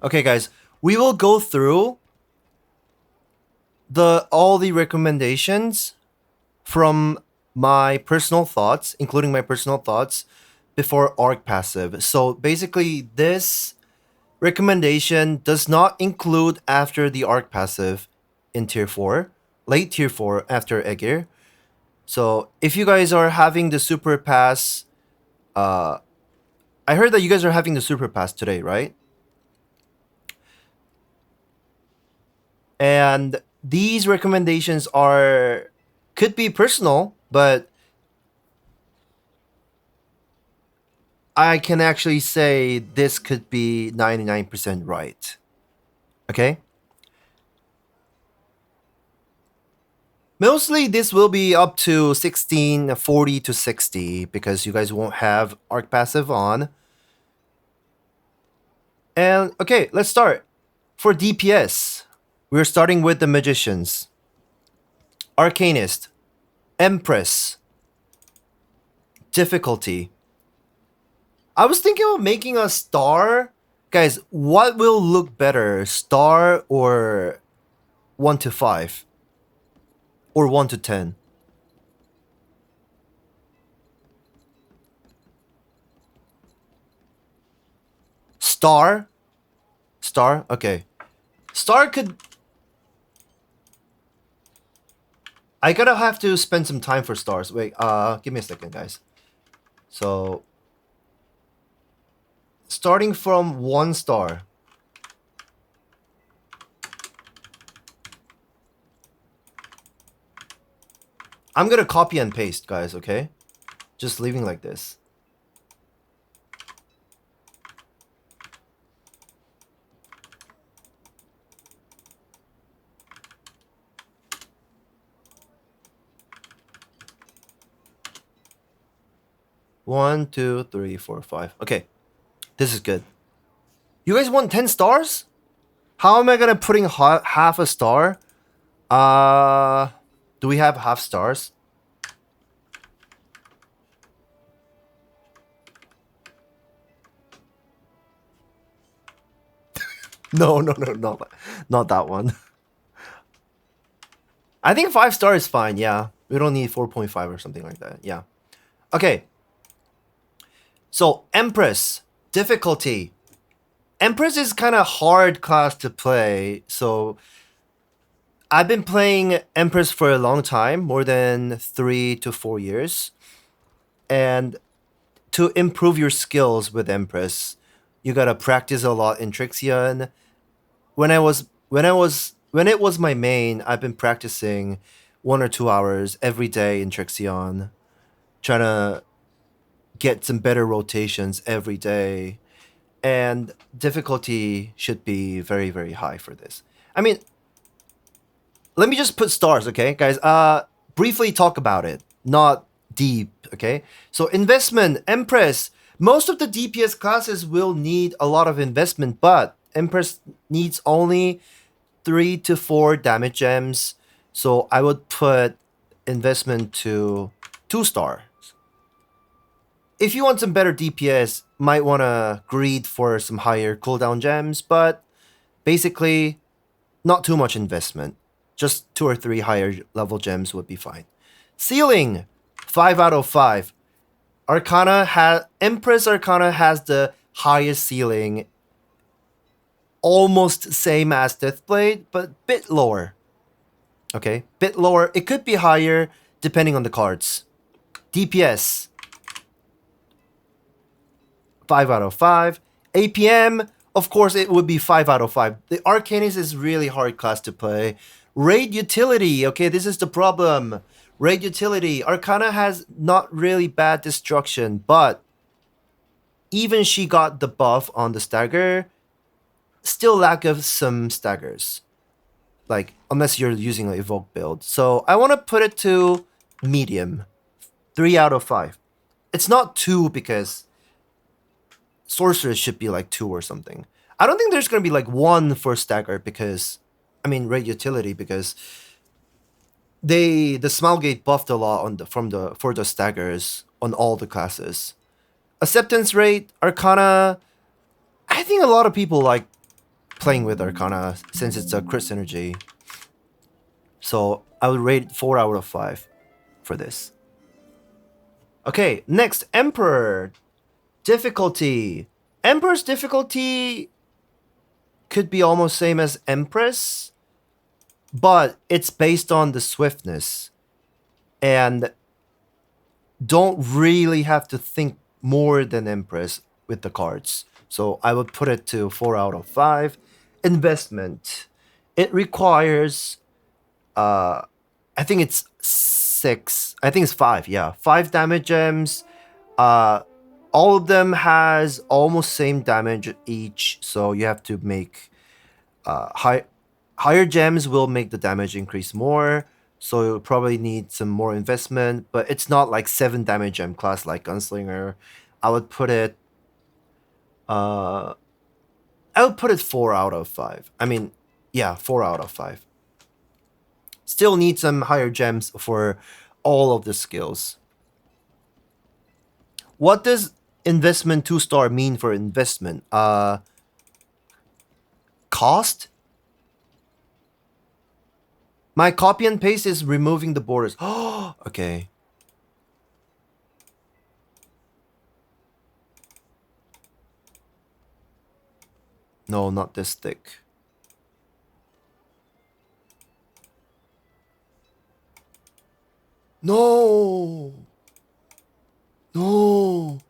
Okay, guys, we will go through all the recommendations from my personal thoughts, including my personal thoughts before arc passive. So basically, this recommendation does not include after the arc passive in tier 4, late tier 4 after Egir. So if you guys are having the super pass, I heard that you guys are having the super pass today, right? And these recommendations could be personal, but I can actually say this could be 99% right. Okay? Mostly this will be up to 16, 40 to 60 because you guys won't have arc passive on. And okay, let's start. For DPS, we're starting with the Magicians. Arcanist. Empress. Difficulty. I was thinking of making a star. Guys, what will look better? Star or 1 to 5? Or 1 to 10? Star? Star? Okay. Star could... I gotta have to spend some time for stars. Wait, give me a second, guys. So... starting from 1 star. I'm gonna copy and paste, guys, okay? Just leaving like this. One, two, three, four, five. Okay, this is good. You guys want 10 stars? How am I gonna putting half a star? Do we have half stars? No, not that one. I think 5 star is fine. Yeah, we don't need 4.5 or something like that. Yeah. Okay. So Empress difficulty. Empress is kind of hard class to play. So I've been playing Empress for a long time, more than 3 to 4 years. And to improve your skills with Empress, you gotta practice a lot in Trixion. When it was my main, I've been practicing 1 or 2 hours every day in Trixion, trying to get some better rotations every day. And difficulty should be very, very high for this. I mean, let me just put stars, okay, guys? Briefly talk about it, not deep, okay? So investment, Empress. Most of the DPS classes will need a lot of investment, but Empress needs only 3 to 4 damage gems. So I would put investment to 2 stars. If you want some better DPS, might want to greed for some higher cooldown gems, but basically, not too much investment. Just 2 or 3 higher level gems would be fine. Ceiling, 5 out of 5. Empress Arcana has the highest ceiling, almost same as Deathblade, but bit lower. Okay, bit lower. It could be higher depending on the cards. DPS, 5 out of 5. APM, of course, it would be 5 out of 5. The Arcanist is really hard class to play. Raid utility, okay, this is the problem. Raid utility, Arcana has not really bad destruction, but even she got the buff on the stagger, still lack of some staggers. Like, unless you're using an evoke build. So I want to put it to medium. 3 out of 5. It's not 2 because Sorceress should be like 2 or something. I don't think there's going to be like 1 for stagger because, I mean, raid utility, because the Smilegate buffed a lot for the staggers on all the classes. Acceptance rate, Arcana, I think a lot of people like playing with Arcana since it's a crit synergy. So I would rate 4 out of 5 for this. Okay, next, Emperor. Difficulty. Emperor's difficulty could be almost same as Empress, but it's based on the swiftness. And don't really have to think more than Empress with the cards. So I would put it to 4 out of 5. Investment. It requires, I think it's 6. I think it's 5, yeah. 5 damage gems. All of them has almost same damage each. So you have to make higher gems will make the damage increase more. So you'll probably need some more investment, but it's not like 7 damage gem class like Gunslinger. I would put it 4 out of 5. I mean, yeah, 4 out of 5. Still need some higher gems for all of the skills. What does investment 2-star mean for investment? Cost? My copy and paste is removing the borders. Oh, okay. No, not this thick. No! No!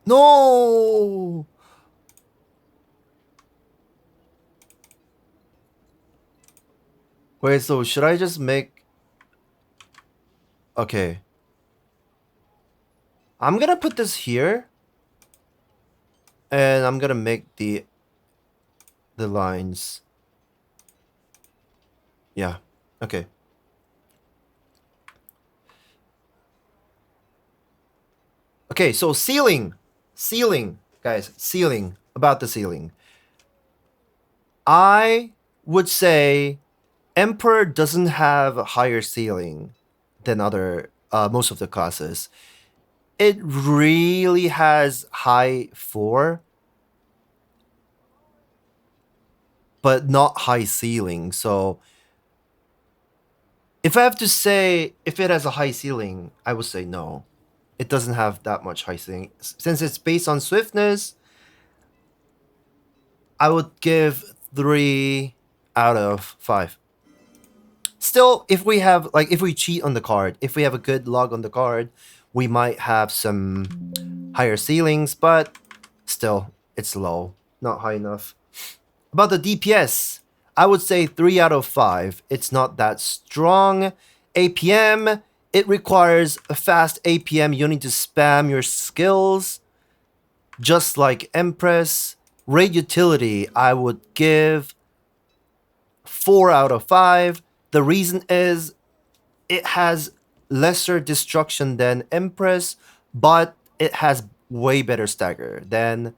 No! Wait, so should I just make... Okay. I'm gonna put this here. And I'm gonna make the lines. Yeah, okay. Okay, so ceiling. Ceiling, guys, ceiling. About the ceiling. I would say Emperor doesn't have a higher ceiling than other most of the classes. It really has high 4, but not high ceiling. So if I have to say if it has a high ceiling, I would say no. It doesn't have that much high ceiling. Since it's based on swiftness, I would give 3 out of 5. Still, if we have, like, if we cheat on the card, if we have a good log on the card, we might have some higher ceilings, but still, it's low. Not high enough. About the DPS, I would say 3 out of 5. It's not that strong. APM, it requires a fast APM. You need to spam your skills. Just like Empress. Raid utility, I would give 4 out of 5. The reason is it has lesser destruction than Empress, but it has way better stagger than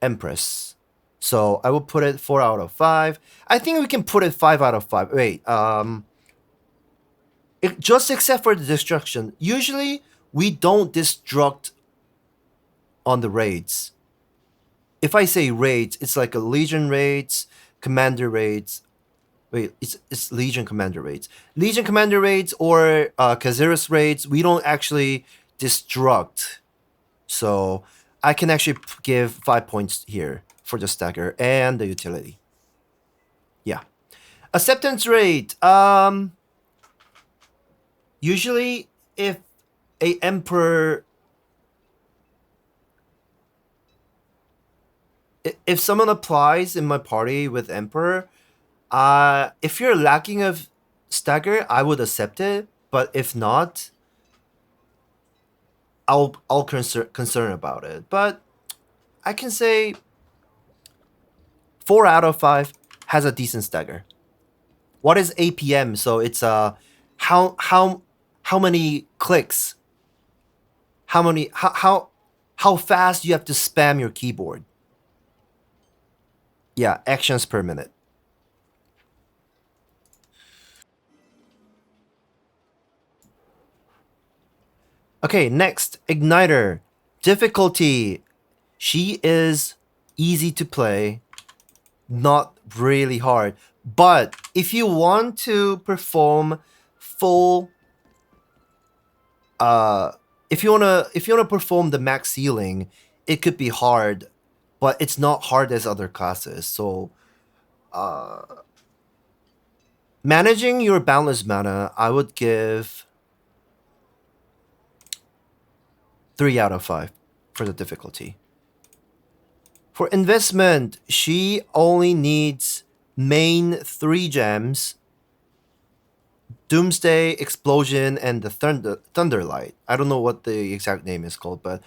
Empress. So I will put it 4 out of 5. I think we can put it 5 out of 5. Wait, just except for the destruction. Usually we don't destruct on the raids. If I say raids, it's like a Legion raids, Commander raids. Wait, it's Legion Commander raids. Legion Commander raids or Kaziris raids, we don't actually destruct. So I can actually give 5 points here for the stagger and the utility. Yeah. Acceptance rate. Usually if a Emperor... If someone applies in my party with Emperor, if you're lacking of stagger, I would accept it. But if not, I'll concern about it. But I can say 4 out of 5 has a decent stagger. What is APM? So it's how many clicks? How fast you have to spam your keyboard? Yeah, actions per minute. Okay, next, Igniter. Difficulty. She is easy to play, not really hard. But if you want to perform full if you wanna perform the max ceiling, it could be hard, but it's not hard as other classes. So managing your boundless mana, I would give 3 out of 5 for the difficulty. For investment, she only needs main 3 gems, Doomsday, Explosion, and the Thunderlight. I don't know what the exact name is called, but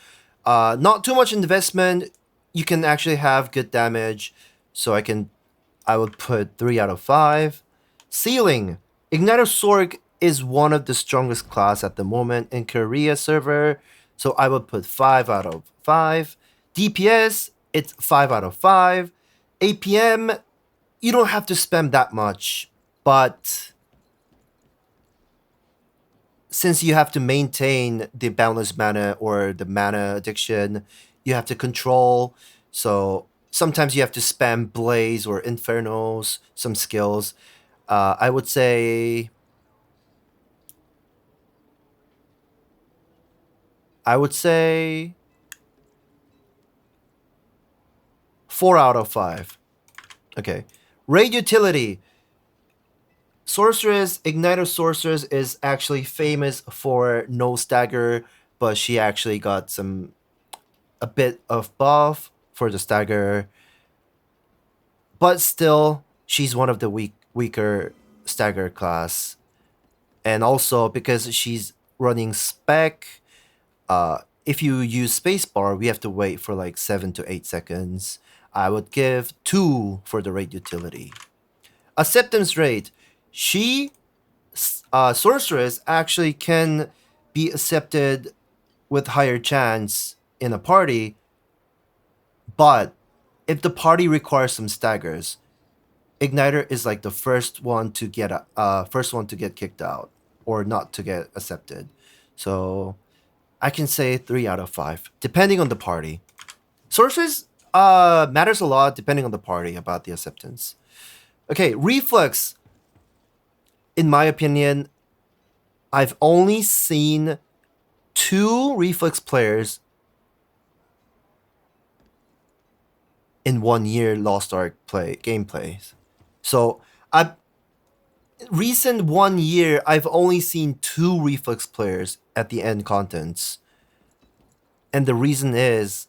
not too much investment. You can actually have good damage, so I would put 3 out of 5. Ceiling, Igniter Sorg is one of the strongest class at the moment in Korea server, so I would put 5 out of 5. DPS, it's 5 out of 5. APM, you don't have to spam that much, but since you have to maintain the boundless mana or the mana addiction, you have to control. So sometimes you have to spam Blaze or Infernos, some skills. I would say 4 out of 5. Okay. Raid utility. Sorceress, Igniter Sorceress is actually famous for no stagger, but she actually got a bit of buff for the stagger. But still, she's one of the weaker stagger class. And also because she's running spec, if you use spacebar, we have to wait for like 7 to 8 seconds. I would give 2 for the raid utility. Acceptance rate. Sorceress actually can be accepted with higher chance in a party, but if the party requires some staggers, Igniter is like the first one to get kicked out or not to get accepted. So I can say 3 out of 5, depending on the party. Sorceress matters a lot depending on the party about the acceptance. Okay, Reflex. In my opinion, I've only seen 2 Reflex players in 1 year Lostark gameplays. So recent 1 year, I've only seen 2 Reflex players at the end contents. And the reason is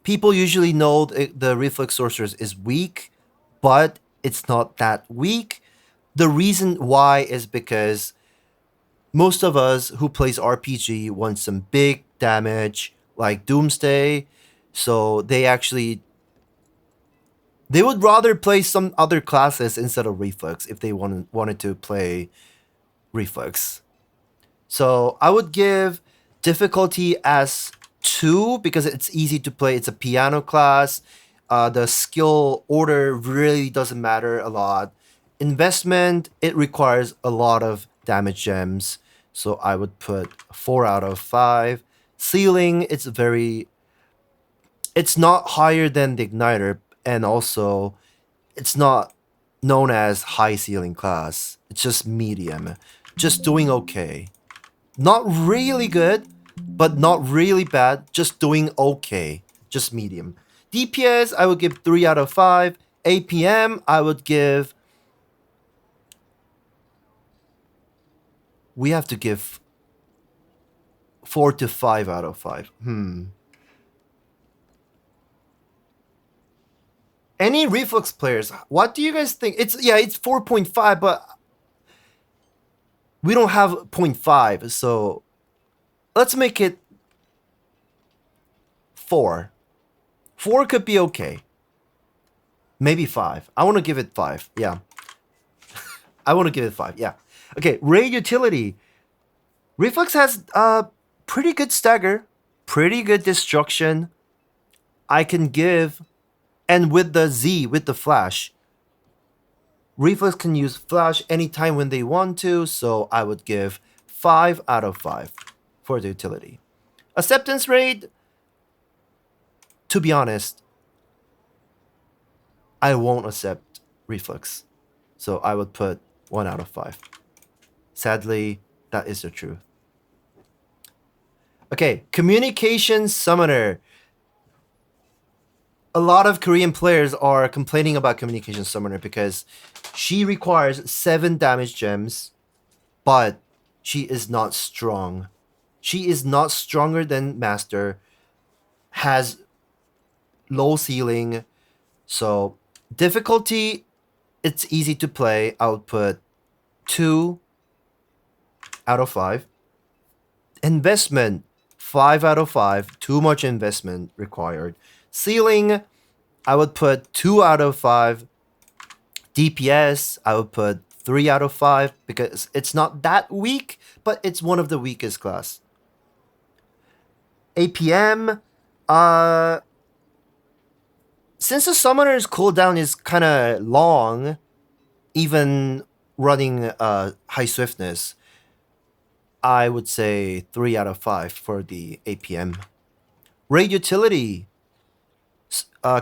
people usually know the Reflex Sorceress is weak, but it's not that weak. The reason why is because most of us who plays RPG want some big damage like Doomsday, so they would rather play some other classes instead of Reflex if they wanted to play Reflex. So I would give difficulty as 2 because it's easy to play. It's a piano class. The skill order really doesn't matter a lot. Investment, it requires a lot of damage gems. So I would put 4 out of 5. Ceiling, it's not higher than the Igniter, and also it's not known as high ceiling class. It's just medium. Just doing okay. Not really good, but not really bad. Just doing okay. Just medium. DPS, I would give 3 out of 5. APM, I would give... We have to give 4 to 5 out of 5. Any Reflex players, what do you guys think? It's 4.5, but we don't have 0.5, so let's make it 4. 4 could be okay. Maybe 5. I want to give it 5. Yeah. I want to give it 5. Yeah. Okay, raid utility. Reflex has pretty good stagger, pretty good destruction. I can give, and with the flash, Reflex can use flash anytime when they want to, so I would give 5 out of 5 for the utility. Acceptance rate, to be honest, I won't accept Reflex. So I would put 1 out of 5. Sadly, that is the truth. Okay, Communication Summoner. A lot of Korean players are complaining about Communication Summoner because she requires 7 damage gems, but she is not strong. She is not stronger than Master, has low ceiling, so difficulty, it's easy to play. I would put 2 out of 5. Investment, 5 out of 5. Too much investment required. Ceiling, I would put 2 out of 5. DPS, I would put 3 out of 5 because it's not that weak, but it's one of the weakest class. APM, since the summoner's cooldown is kind of long, even running high swiftness, I would say 3 out of 5 for the APM. Raid utility.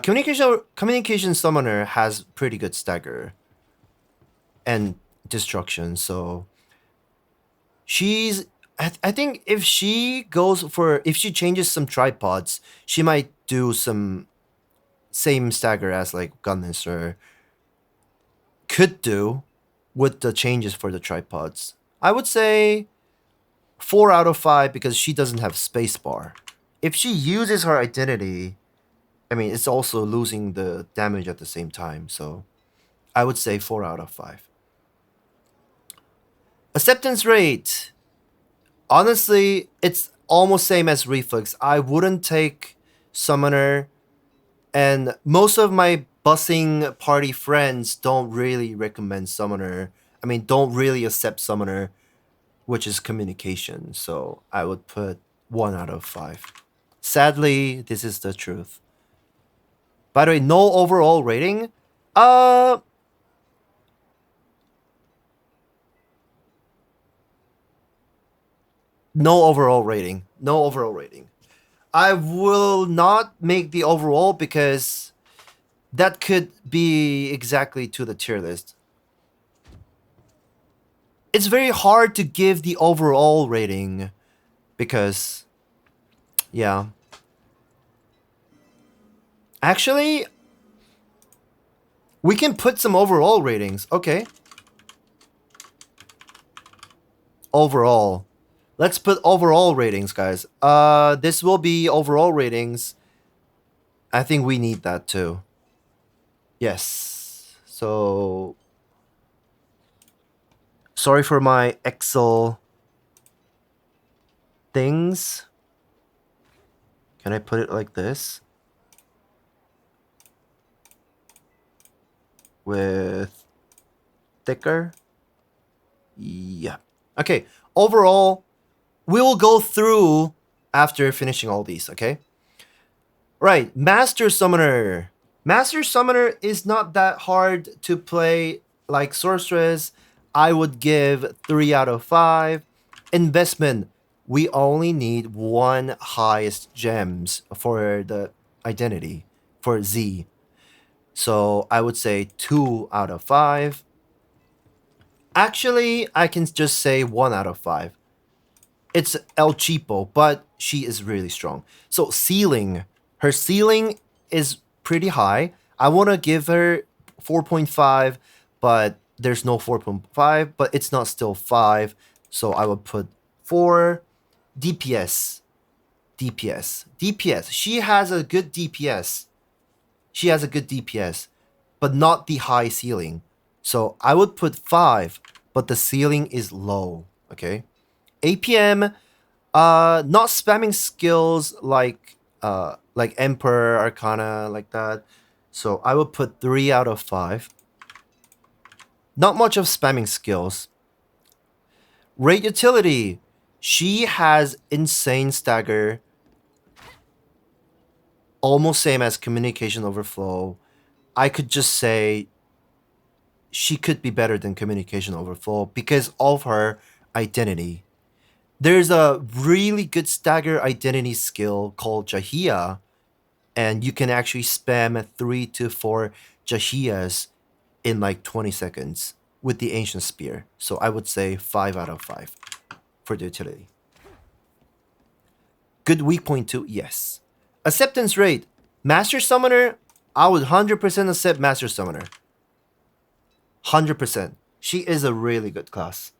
Communication Summoner has pretty good stagger and destruction, so she's... I think if she changes some tripods, she might do some same stagger as like Gunlancer could do with the changes for the tripods. I would say 4 out of 5 because she doesn't have spacebar. If she uses her identity, I mean, it's also losing the damage at the same time, so I would say 4 out of 5. Acceptance rate. Honestly, it's almost same as Reflex. I wouldn't take Summoner, and most of my bussing party friends don't really recommend Summoner. I mean, don't really accept Summoner, which is Communication, so I would put 1 out of 5. Sadly, this is the truth. By the way, no overall rating? No overall rating. No overall rating. I will not make the overall because that could be exactly to the tier list. It's very hard to give the overall rating because, yeah. Actually, we can put some overall ratings. Okay. Overall. Let's put overall ratings, guys. This will be overall ratings. I think we need that too. Yes. So, sorry for my Excel things. Can I put it like this? With thicker? Yeah. Okay. Overall, we will go through after finishing all these, okay? Right, Master Summoner. Master Summoner is not that hard to play like Sorceress. I would give 3 out of 5. Investment, we only need 1 highest gems for the identity, for Z. So I would say 2 out of 5. Actually, I can just say 1 out of 5. It's El Cheapo, but she is really strong. So ceiling, her ceiling is pretty high. I want to give her 4.5, but there's no 4.5, but it's not still 5. So I would put 4. DPS. She has a good DPS. But not the high ceiling. So I would put 5, but the ceiling is low, okay? APM, not spamming skills like Emperor, Arcana, like that. So I would put 3 out of 5. Not much of spamming skills. Raid utility, she has insane stagger. Almost same as Communication Overflow. I could just say she could be better than Communication Overflow because of her identity. There's a really good stagger identity skill called Jahia, and you can actually spam 3 to 4 Jahias in like 20 seconds with the Ancient Spear. So I would say 5 out of 5 for the utility. Good weak point too, yes. Acceptance rate. Master Summoner, I would 100% accept Master Summoner. 100%. She is a really good class.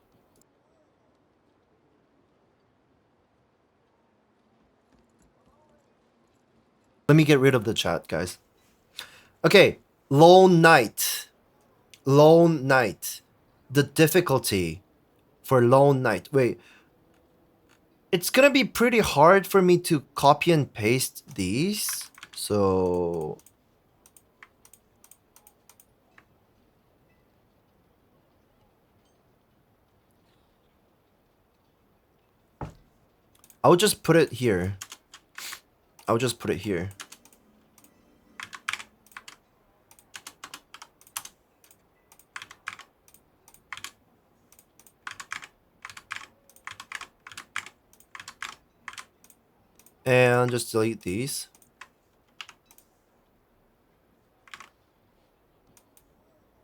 Let me get rid of the chat, guys. Okay, Lone Knight. Lone Knight. The difficulty for Lone Knight. Wait. It's gonna be pretty hard for me to copy and paste these. So... I'll just put it here. I'll just put it here. And just delete these.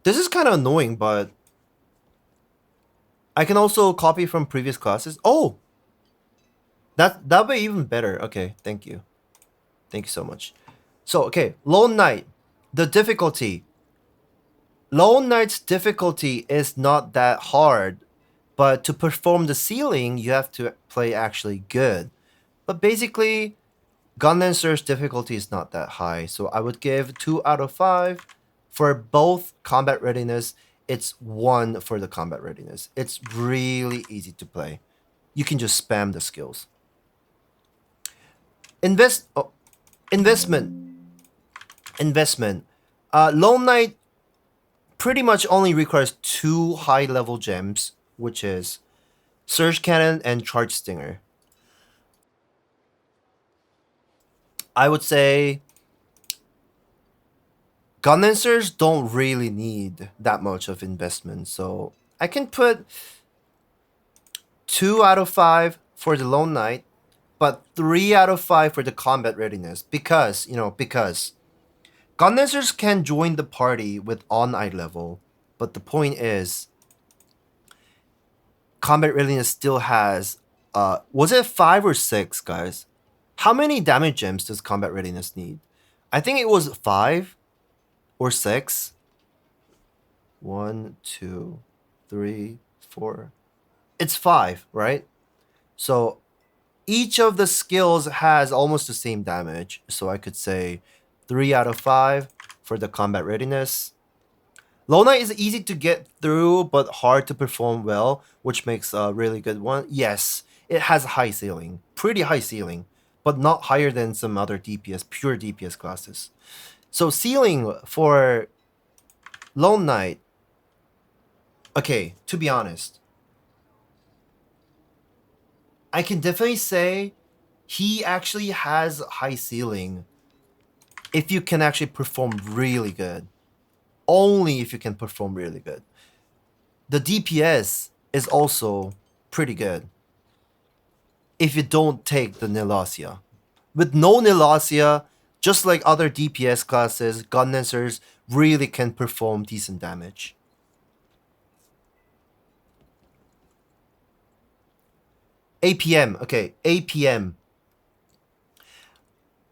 This is kind of annoying, but I can also copy from previous classes. Oh! That'll be even better. Okay, thank you. Thank you so much. So, okay, Lone Knight. The difficulty. Lone Knight's difficulty is not that hard, but to perform the ceiling, you have to play actually good. But basically, Gunlancer's difficulty is not that high, so I would give 2 out of 5. For both combat readiness, it's 1 for the combat readiness. It's really easy to play. You can just spam the skills. Investment. Lone Knight pretty much only requires 2 high-level gems, which is Surge Cannon and Charge Stinger. I would say Gunlancers don't really need that much of investment, so I can put 2 out of 5 for the Lone Knight, but 3 out of 5 for the combat readiness, because Gunlancers can join the party with on eye level, but the point is combat readiness still has was it 5 or 6, guys? How many damage gems does combat readiness need? I think it was 5 or 6. 1, 2, 3, 4. It's 5, right? So each of the skills has almost the same damage. So I could say 3 out of 5 for the combat readiness. Lone Knight is easy to get through, but hard to perform well, which makes a really good one. Yes, it has a high ceiling. Pretty high ceiling, but not higher than some other DPS, pure DPS classes. So ceiling for Lone Knight, okay, to be honest, I can definitely say he actually has high ceiling if you can actually perform really good. Only if you can perform really good. The DPS is also pretty good if you don't take the Nilasia. With no Nilasia, just like other DPS classes, Gunlancers really can perform decent damage. APM, okay, APM.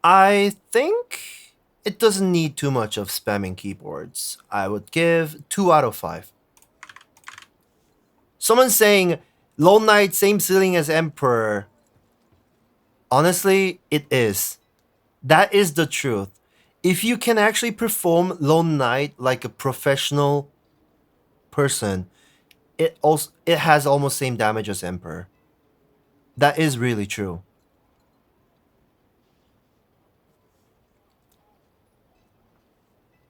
I think it doesn't need too much of spamming keyboards. I would give 2 out of 5. Someone's saying, Lone Knight, same ceiling as Emperor. Honestly, it is. That is the truth. If you can actually perform Lone Knight like a professional person, it has almost same damage as Emperor. That is really true.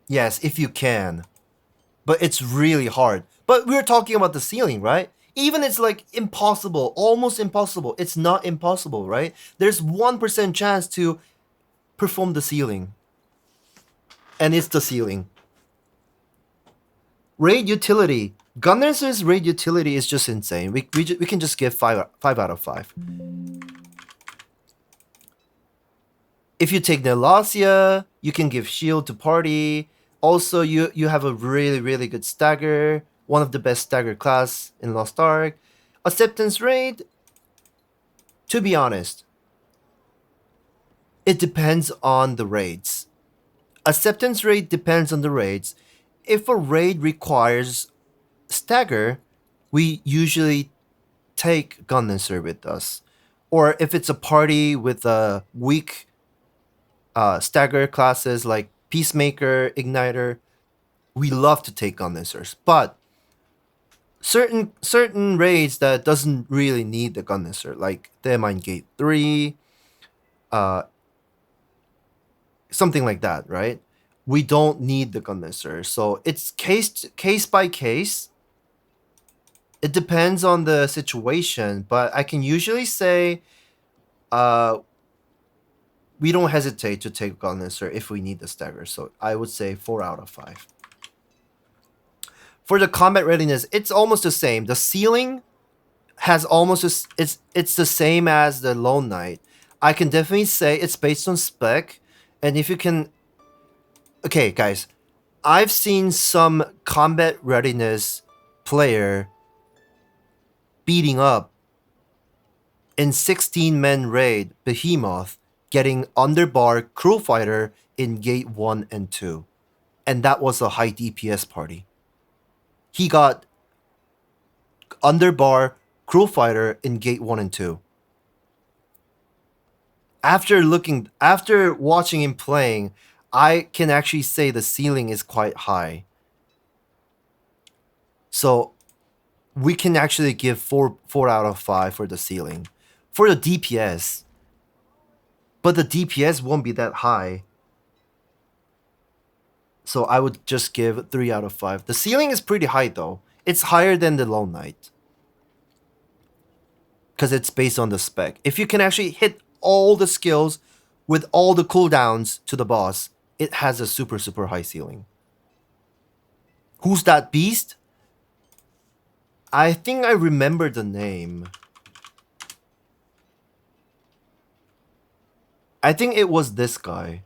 Yes, if you can. But it's really hard. But we're talking about the ceiling, right? Even it's like impossible, almost impossible. It's not impossible, right? There's 1% chance to perform the ceiling. And it's the ceiling. Raid utility. Gunlancer's raid utility is just insane. We can just give 5 out of 5. If you take Nelasia, you can give shield to party. Also, you have a really good stagger. One of the best stagger class in Lostark. Acceptance raid, to be honest, it depends on the raids. Acceptance raid depends on the raids. If a raid requires stagger, we usually take Gunlancer with us. Or if it's a party with a weak stagger classes like Peacemaker, Igniter, we love to take Gunlancers. But certain raids that doesn't really need the Gunlancer, like Deadeye Gate 3, something like that, right? We don't need the Gunlancer. So it's case by case. It depends on the situation, but I can usually say we don't hesitate to take Gunlancer if we need the stagger. So I would say 4 out of 5. For the combat readiness, it's almost the same. The ceiling has almost it's the same as the Lone Knight. I can definitely say it's based on spec, and if you can, okay, guys, I've seen some combat readiness player beating up in 16-man raid Behemoth, getting underbar crew fighter in gate 1 and 2, and that was a high DPS party. He got underbar crew fighter in gate 1 and 2. After watching him playing, I can actually say the ceiling is quite high. So we can actually give 4 out of 5 for the ceiling. For the DPS, but the DPS won't be that high. So I would just give 3 out of 5. The ceiling is pretty high though. It's higher than the Lone Knight, because it's based on the spec. If you can actually hit all the skills with all the cooldowns to the boss, it has a super high ceiling. Who's that beast? I think I remember the name. I think it was this guy.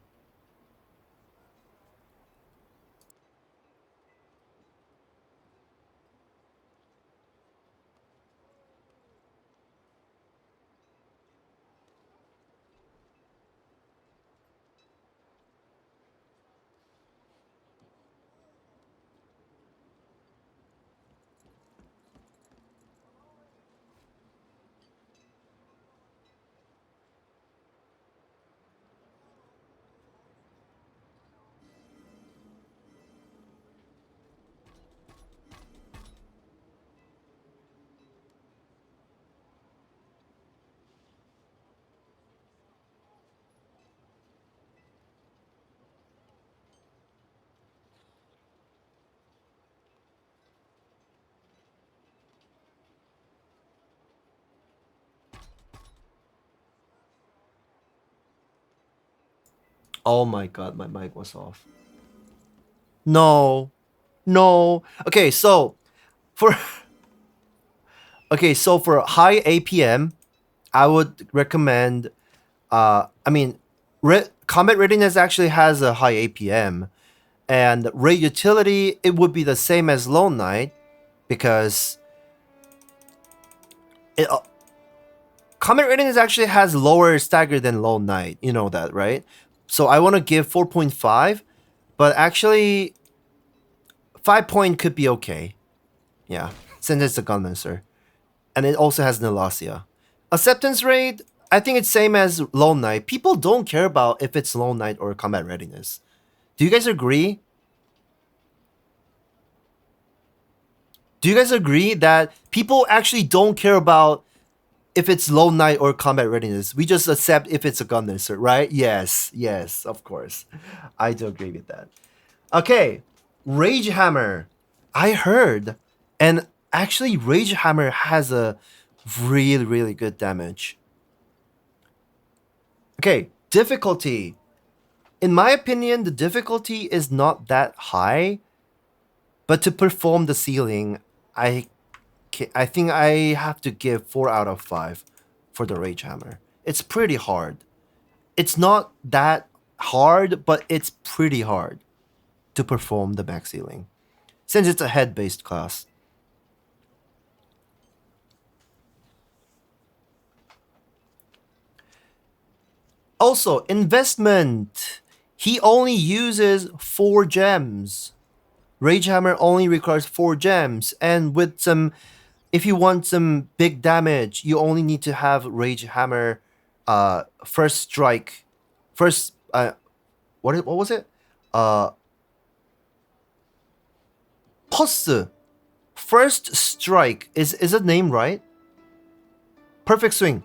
Oh my god, my mic was off. No. Okay, so for high APM, I would recommend combat readiness actually has a high APM, and raid utility, it would be the same as Lone Knight, because combat readiness actually has lower stagger than Lone Knight. You know that, right? So I want to give 4.5, but actually 5 point could be okay. Yeah, since it's a Gunlancer. And it also has Nelasia. Acceptance rate, I think it's same as Lone Knight. People don't care about if it's Lone Knight or combat readiness. Do you guys agree? Do you guys agree that people actually don't care about if it's Lone Knight or combat readiness? We just accept if it's a Gunlancer, right? Yes, of course. I do agree with that. Okay, Rage Hammer. I heard, and actually Rage Hammer has a really good damage. Okay, difficulty. In my opinion, the difficulty is not that high, but to perform the ceiling, I think I have to give 4 out of 5 for the Rage Hammer. It's pretty hard. It's not that hard, but it's pretty hard to perform the max healing, since it's a head-based class. Also, investment. He only uses 4 gems. Rage Hammer only requires 4 gems, and with some, if you want some big damage, you only need to have Rage Hammer, first strike, first what was it? Posse. First strike is the name right? Perfect swing.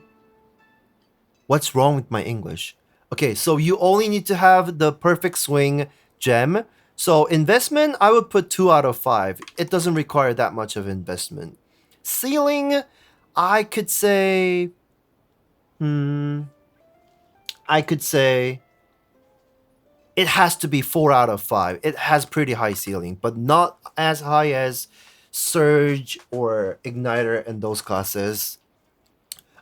What's wrong with my English? Okay, so you only need to have the perfect swing gem. So investment, I would put 2 out of 5. It doesn't require that much of investment. Ceiling, I could say... I could say... It has to be 4 out of 5. It has pretty high ceiling, but not as high as Surge or Igniter and those classes.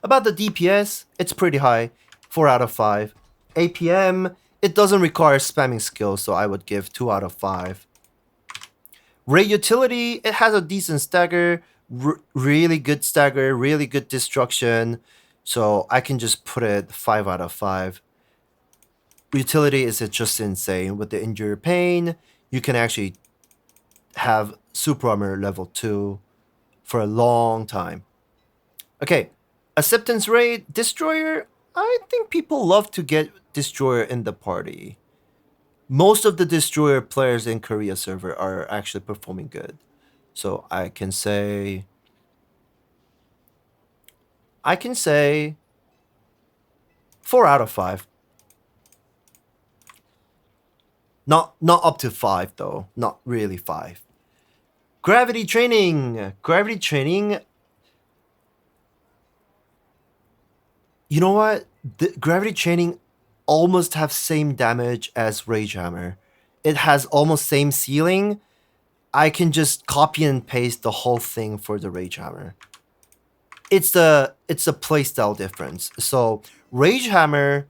About the DPS, it's pretty high, 4 out of 5. APM, it doesn't require spamming skills, so I would give 2 out of 5. Ray utility, it has a decent stagger, really good stagger, really good destruction, so I can just put it 5 out of 5. Utility is just insane. With the Endure Pain, you can actually have Super Armor level 2 for a long time. Okay. Acceptance rate, Destroyer, I think people love to get Destroyer in the party. Most of the Destroyer players in Korea server are actually performing good. So I can say 4 out of 5. Not up to 5 though, not really 5. Gravity training, you know what? The Gravity Training almost have same damage as Rage Hammer. It has almost same ceiling. I can just copy and paste the whole thing for the Rage Hammer. It's a playstyle difference. So Rage Hammer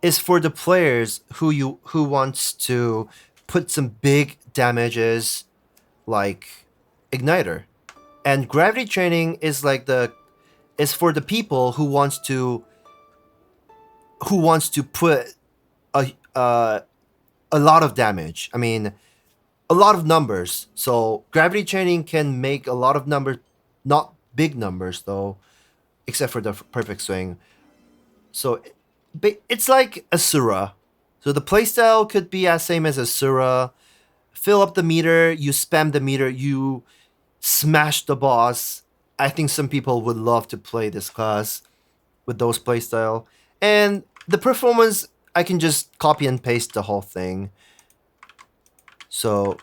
is for the players who wants to put some big damages like Igniter. And Gravity Training is like is for the people who wants to put a lot of damage. I mean, a lot of numbers. So Gravity Training can make a lot of numbers, not big numbers though, except for the perfect swing. So it's like Asura. So the playstyle could be as same as Asura. Fill up the meter, you spam the meter, you smash the boss. I think some people would love to play this class with those playstyle. And the performance, I can just copy and paste the whole thing. So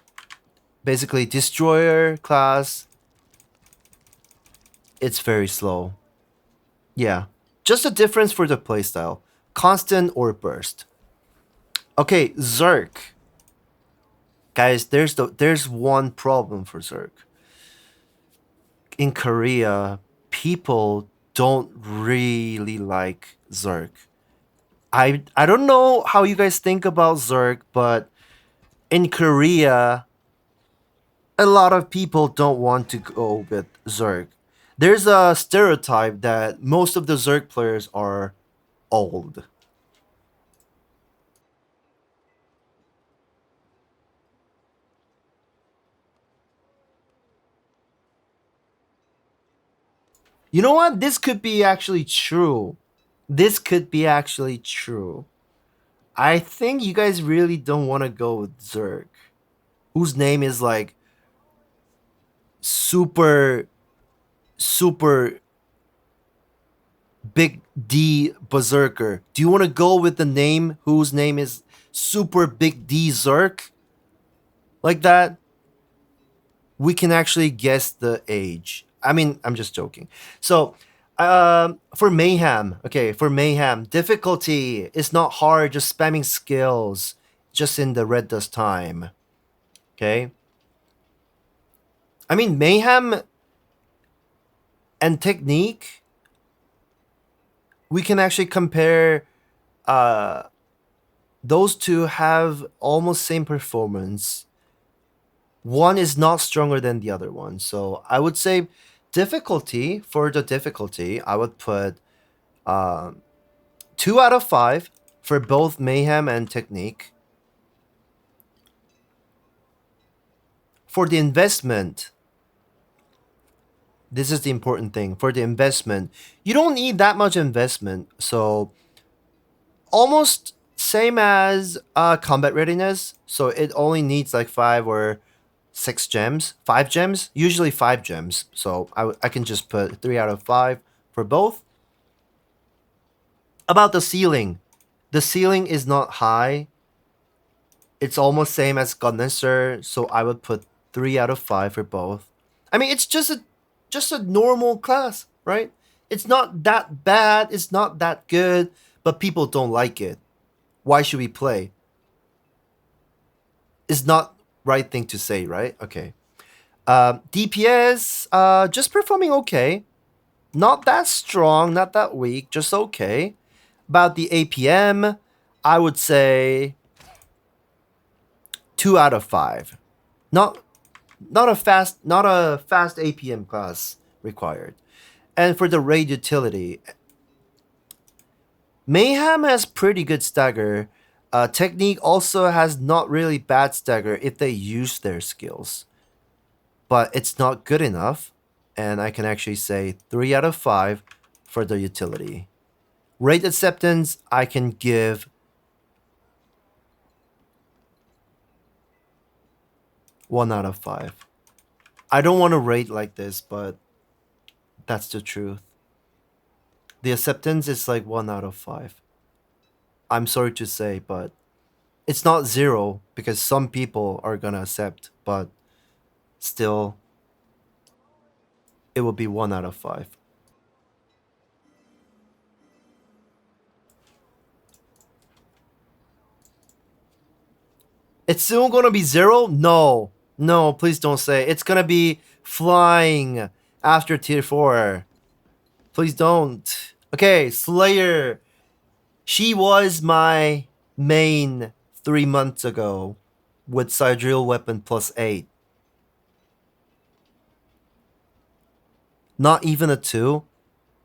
basically Destroyer class, it's very slow. Yeah, just a difference for the playstyle. Constant or burst. Okay, Zerk. Guys, there's one problem for Zerk. In Korea, people don't really like Zerk. I don't know how you guys think about Zerk, but in Korea, a lot of people don't want to go with Zerk. There's a stereotype that most of the Zerk players are old. You know what? This could be actually true. This could be actually true. I think you guys really don't want to go with Zerk, whose name is like super big D Berserker. Do you want to go with the name whose name is super big D Zerk? Like that? We can actually guess the age. I mean, I'm just joking. So, for Mayhem, difficulty is not hard, just spamming skills, just in the red dust time. Okay? I mean, Mayhem and Technique, we can actually compare. Those two have almost same performance. One is not stronger than the other one. So I would say difficulty, for the difficulty, I would put 2 out of 5 for both Mayhem and Technique. For the investment, this is the important thing. For the investment, you don't need that much investment. So almost same as combat readiness. So it only needs like 5 or 6 gems. 5 gems? Usually 5 gems. So I can just put 3 out of 5 for both. About the ceiling. The ceiling is not high. It's almost same as Gunlancer. So I would put 3 out of 5 for both. I mean, it's just a normal class, right? It's not that bad. It's not that good. But people don't like it. Why should we play? It's not right thing to say, right? Okay. DPS, just performing okay. Not that strong, not that weak, just okay. About the APM, I would say 2 out of 5. Not a fast APM class required. And for the raid utility, Mayhem has pretty good stagger. Technique also has not really bad stagger if they use their skills. But it's not good enough. And I can actually say 3 out of 5 for the utility. Raid acceptance, I can give 1 out of 5. I don't want to rate like this, but that's the truth. The acceptance is like 1 out of 5. I'm sorry to say, but it's not 0 because some people are gonna accept, but still, it will be 1 out of 5. It's still gonna be 0? No. No, please don't say. It's gonna be flying after tier 4. Please don't. Okay, Slayer. She was my main 3 months ago with Sidriel Weapon plus 8. Not even a 2.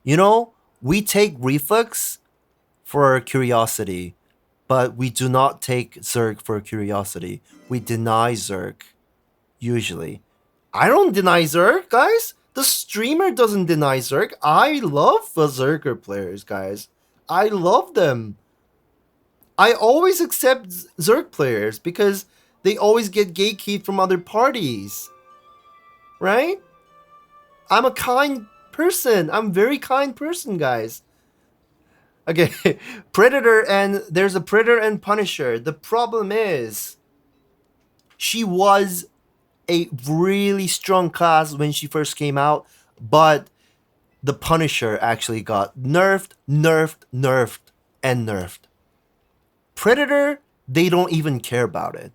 You know, we take Reflex for curiosity, but we do not take Zerg for curiosity. We deny Zerg, usually. I don't deny Zerg, guys. The streamer doesn't deny Zerg. I love Berserker players, guys. I love them. I always accept Zerg players because they always get gatekeeped from other parties. Right? I'm a kind person. I'm a very kind person, guys. Okay, Predator, and there's a Predator and Punisher. The problem is, she was a really strong class when she first came out, but the Punisher actually got nerfed, and nerfed. Predator, they don't even care about it,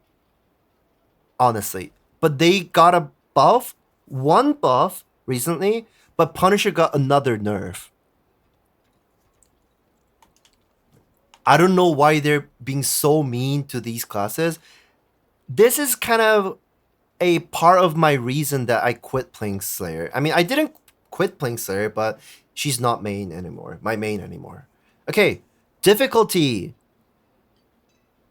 honestly. But they got a buff, one buff recently, but Punisher got another nerf. I don't know why they're being so mean to these classes. This is kind of a part of my reason that I quit playing Slayer. I mean, I didn't quit playing Slayer, but she's not my main anymore. Okay, difficulty.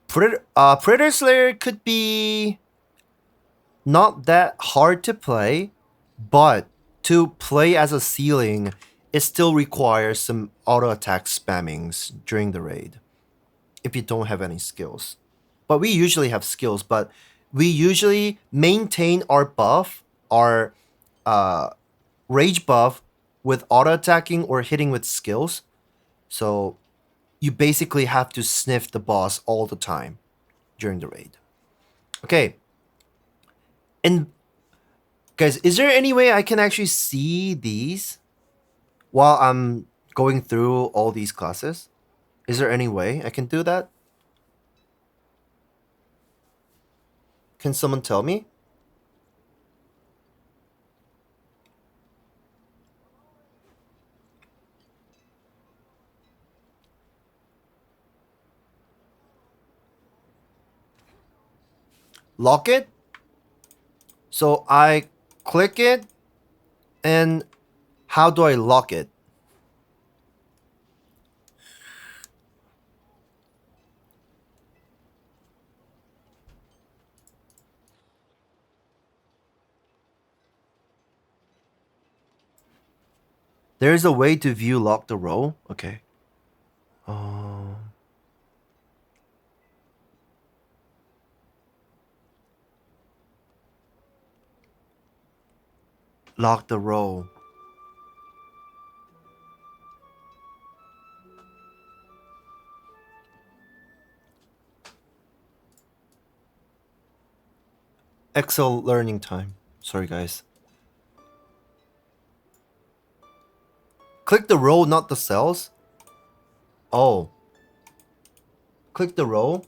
Predator Slayer could be not that hard to play, but to play as a ceiling, it still requires some auto attack spammings during the raid if you don't have any skills. But we usually have skills, but we usually maintain our buff, our rage buff with auto attacking or hitting with skills. So you basically have to sniff the boss all the time during the raid. Okay. And guys, is there any way I can actually see these while I'm going through all these classes? Is there any way I can do that? Can someone tell me? lock it. So I click it, and how do I lock it? There's a way to view lock the row. Okay. Lock the row. Excel learning time. Sorry, guys. Click the row, not the cells. Oh. Click the row.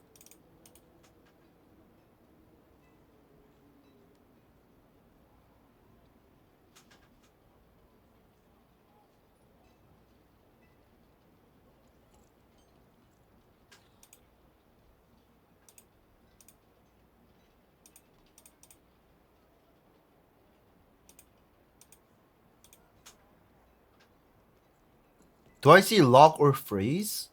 Do I see lock or freeze?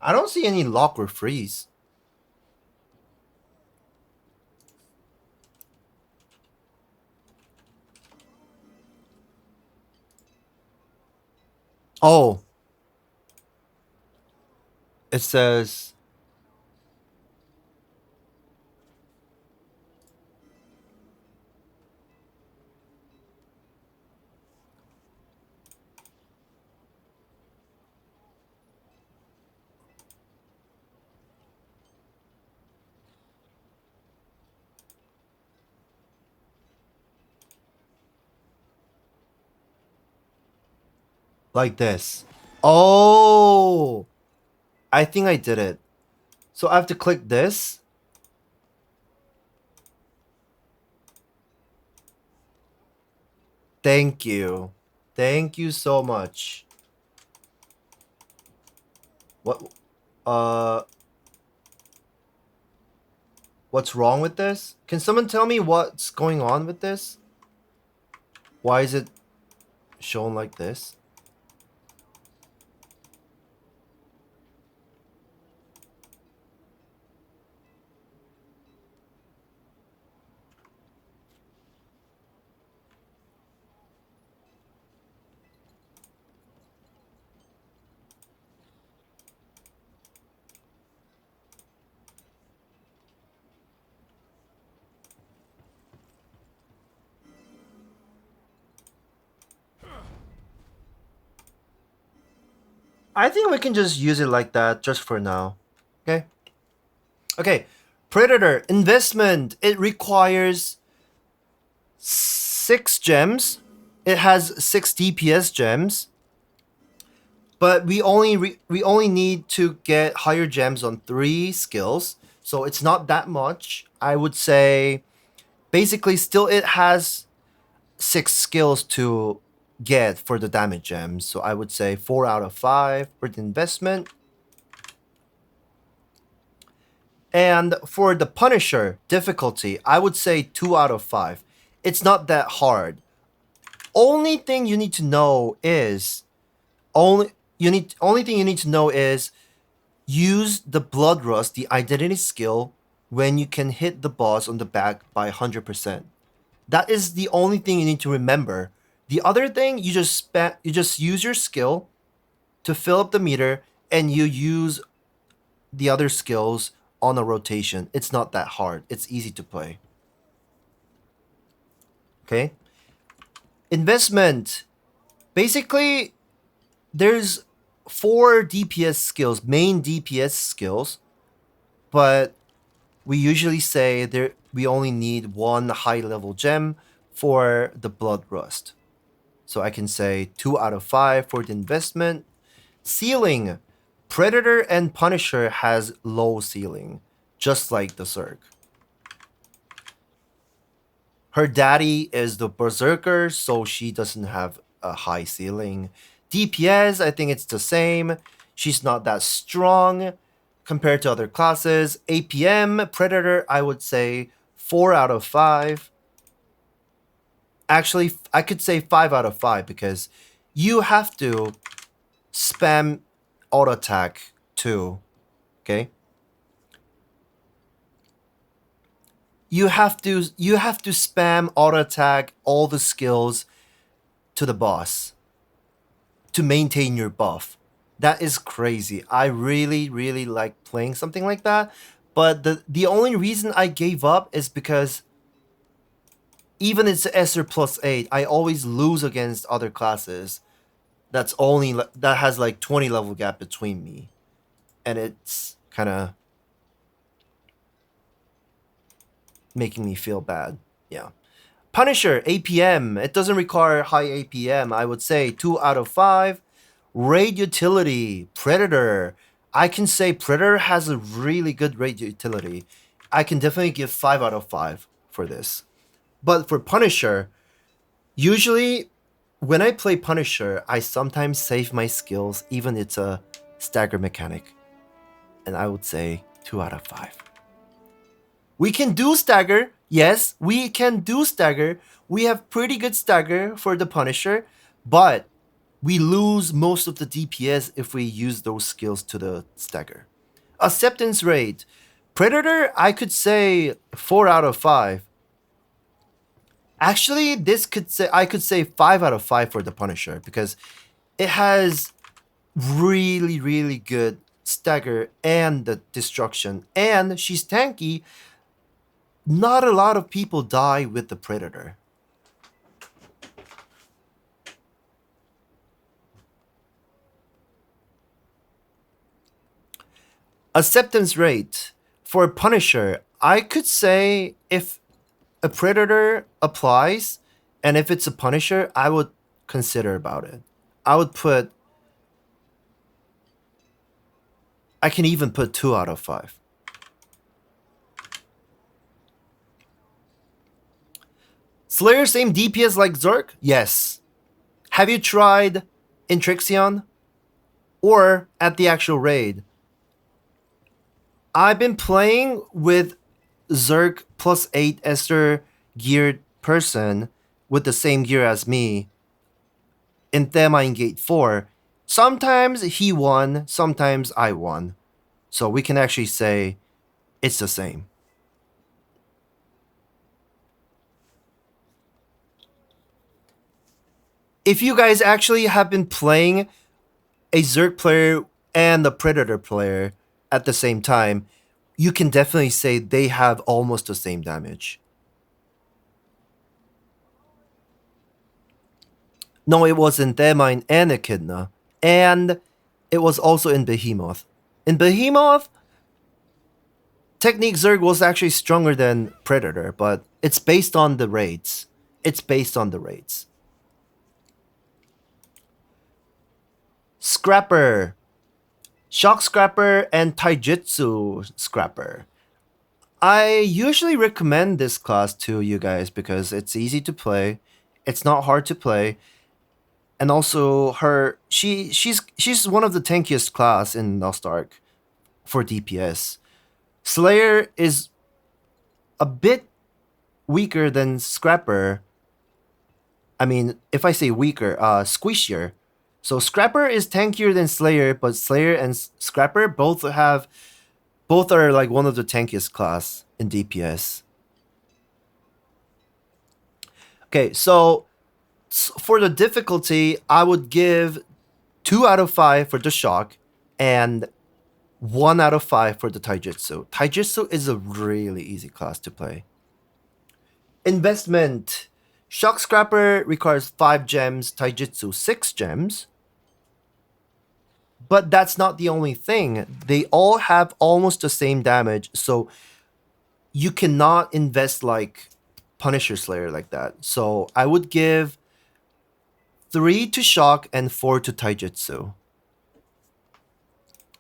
I don't see any lock or freeze. Oh. It says... like this. Oh! I think I did it. So I have to click this. Thank you. Thank you so much. What? What's wrong with this? Can someone tell me what's going on with this? Why is it shown like this? I think we can just use it like that just for now. Okay. Okay. Predator investment. It requires 6 gems. It has 6 DPS gems. But we only need to get higher gems on 3 skills. So it's not that much. I would say basically still it has 6 skills to get for the damage gems. So I would say 4 out of 5 for the investment. And for the Punisher difficulty, I would say 2 out of 5. It's not that hard. Only thing you need to know is only thing you need to know is use the Blood Rust, the identity skill, when you can hit the boss on the back by 100%. That is the only thing you need to remember. The other thing, you just use your skill to fill up the meter, and you use the other skills on a rotation. It's not that hard. It's easy to play. Okay? Investment. Basically, there's 4 DPS skills, main DPS skills, but we usually say we only need 1 high level gem for the Blood Rust. So I can say 2 out of 5 for the investment. Ceiling. Predator and Punisher has low ceiling, just like the Zerg. Her daddy is the Berserker, so she doesn't have a high ceiling. DPS, I think it's the same. She's not that strong compared to other classes. APM, Predator, I would say 4 out of 5. Actually, I could say 5 out of 5 because you have to spam auto attack too. Okay? You have to spam auto attack all the skills to the boss to maintain your buff. That is crazy. I really, really like playing something like that. But the only reason I gave up is because even it's Esser +8, I always lose against other classes. That has like 20 level gap between me. And it's kind of making me feel bad. Yeah. Punisher, APM. It doesn't require high APM. I would say 2 out of 5. Raid utility, Predator. I can say Predator has a really good raid utility. I can definitely give 5 out of 5 for this. But for Punisher, usually when I play Punisher, I sometimes save my skills, even it's a stagger mechanic. And I would say 2 out of 5. We can do stagger. Yes, we can do stagger. We have pretty good stagger for the Punisher, but we lose most of the DPS if we use those skills to the stagger. Acceptance rate. Predator, I could say 4 out of 5. Actually, I could say 5 out of 5 for the Punisher because it has really, really good stagger and the destruction, and she's tanky. Not a lot of people die with the Predator. Acceptance rate for Punisher, I could say if a Predator applies and if it's a Punisher, I would consider about it. I can even put 2 out of 5. Slayer same DPS like Zerg? Yes. Have you tried Intrixion? Or at the actual raid? I've been playing with Zerg +8 Esther geared person with the same gear as me in Themine Gate 4. Sometimes he won, sometimes I won. So we can actually say it's the same. If you guys actually have been playing a Zerg player and a Predator player at the same time, you can definitely say they have almost the same damage. No, it was in Themine and Echidna. And it was also in Behemoth. In Behemoth, Technique Zerg was actually stronger than Predator, but it's based on the raids. Scrapper. Shock Scrapper and Taijutsu Scrapper. I usually recommend this class to you guys because it's easy to play. It's not hard to play. And also she's one of the tankiest class in Lostark for DPS. Slayer is a bit weaker than Scrapper. I mean, if I say weaker, squishier. So Scrapper is tankier than Slayer, but Slayer and Scrapper both are like one of the tankiest class in DPS. Okay, so for the difficulty, I would give 2 out of 5 for the Shock and 1 out of 5 for the Taijutsu. Taijutsu is a really easy class to play. Investment. Shock Scrapper requires 5 gems, Taijutsu 6 gems. But that's not the only thing. They all have almost the same damage, so you cannot invest like Punisher Slayer like that. So I would give 3 to Shock and 4 to Taijutsu.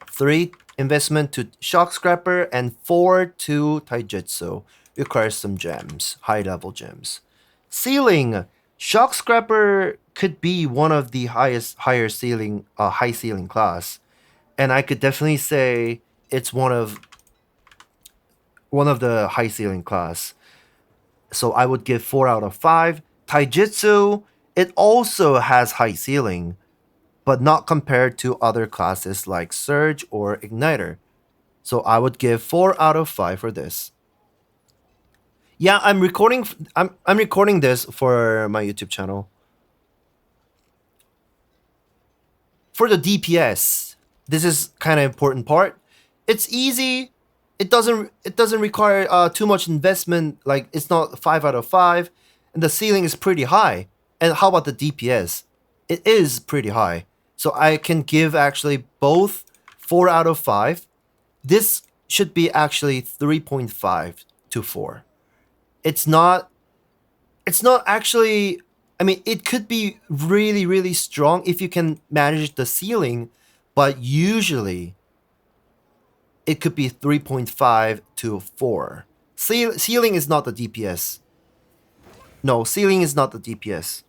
3 investment to Shock Scrapper and 4 to Taijutsu. Requires some gems, high level gems. Ceiling. Shock Scrapper could be one of the high ceiling class, and I could definitely say it's one of the high ceiling class. So I would give 4 out of 5. Taijutsu, it also has high ceiling, but not compared to other classes like Surge or Igniter. So I would give 4 out of 5 for this. Yeah, I'm recording this for my YouTube channel. For the DPS, this is kind of important part. It's easy. It doesn't require too much investment. Like, it's not 5 out of 5, and the ceiling is pretty high. And how about the DPS? It is pretty high. So I can give actually both 4 out of 5. This should be actually 3.5 to 4. It's not actually, I mean, it could be really, really strong if you can manage the ceiling, but usually it could be 3.5 to 4. Ceiling is not the DPS. No, ceiling is not the DPS.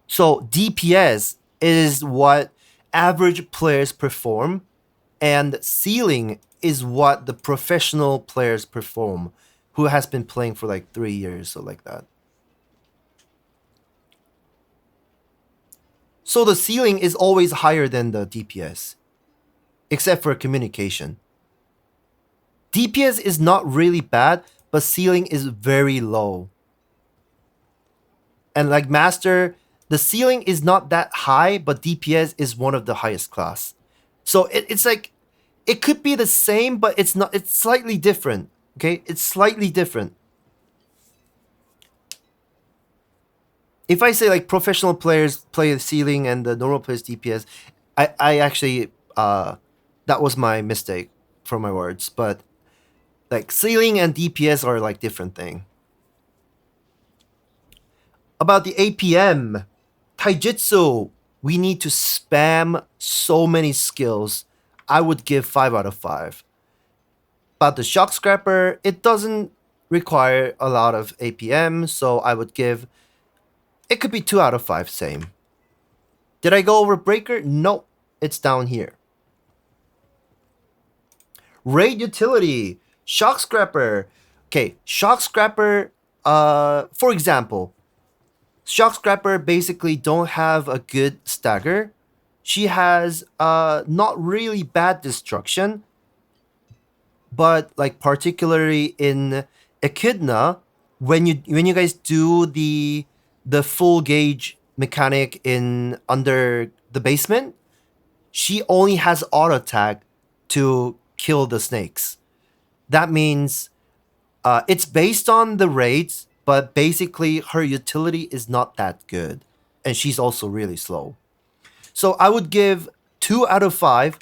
So DPS is what average players perform, and ceiling is what the professional players perform, who has been playing for like 3 years or like that. So the ceiling is always higher than the DPS, except for communication. DPS is not really bad, but ceiling is very low. And like Master, the ceiling is not that high, but DPS is one of the highest class. So it's like, it could be the same, but it's not. It's slightly different. Okay, it's slightly different. If I say like professional players play the ceiling and the normal players DPS, I actually that was my mistake for my words. But like ceiling and DPS are like different thing. About the APM, Taijutsu, we need to spam so many skills. I would give 5 out of 5. But the Shock Scrapper, it doesn't require a lot of APM, so I would give, it could be 2 out of 5, same. Did I go over Breaker? No, it's down here. Raid Utility, Shock Scrapper. Okay, Shock Scrapper, for example, Shock Scrapper basically don't have a good stagger. She has not really bad destruction, but like particularly in Echidna, when you guys do the full gauge mechanic in under the basement, she only has auto attack to kill the snakes. That means it's based on the raids, but basically her utility is not that good, and she's also really slow. So I would give 2 out of 5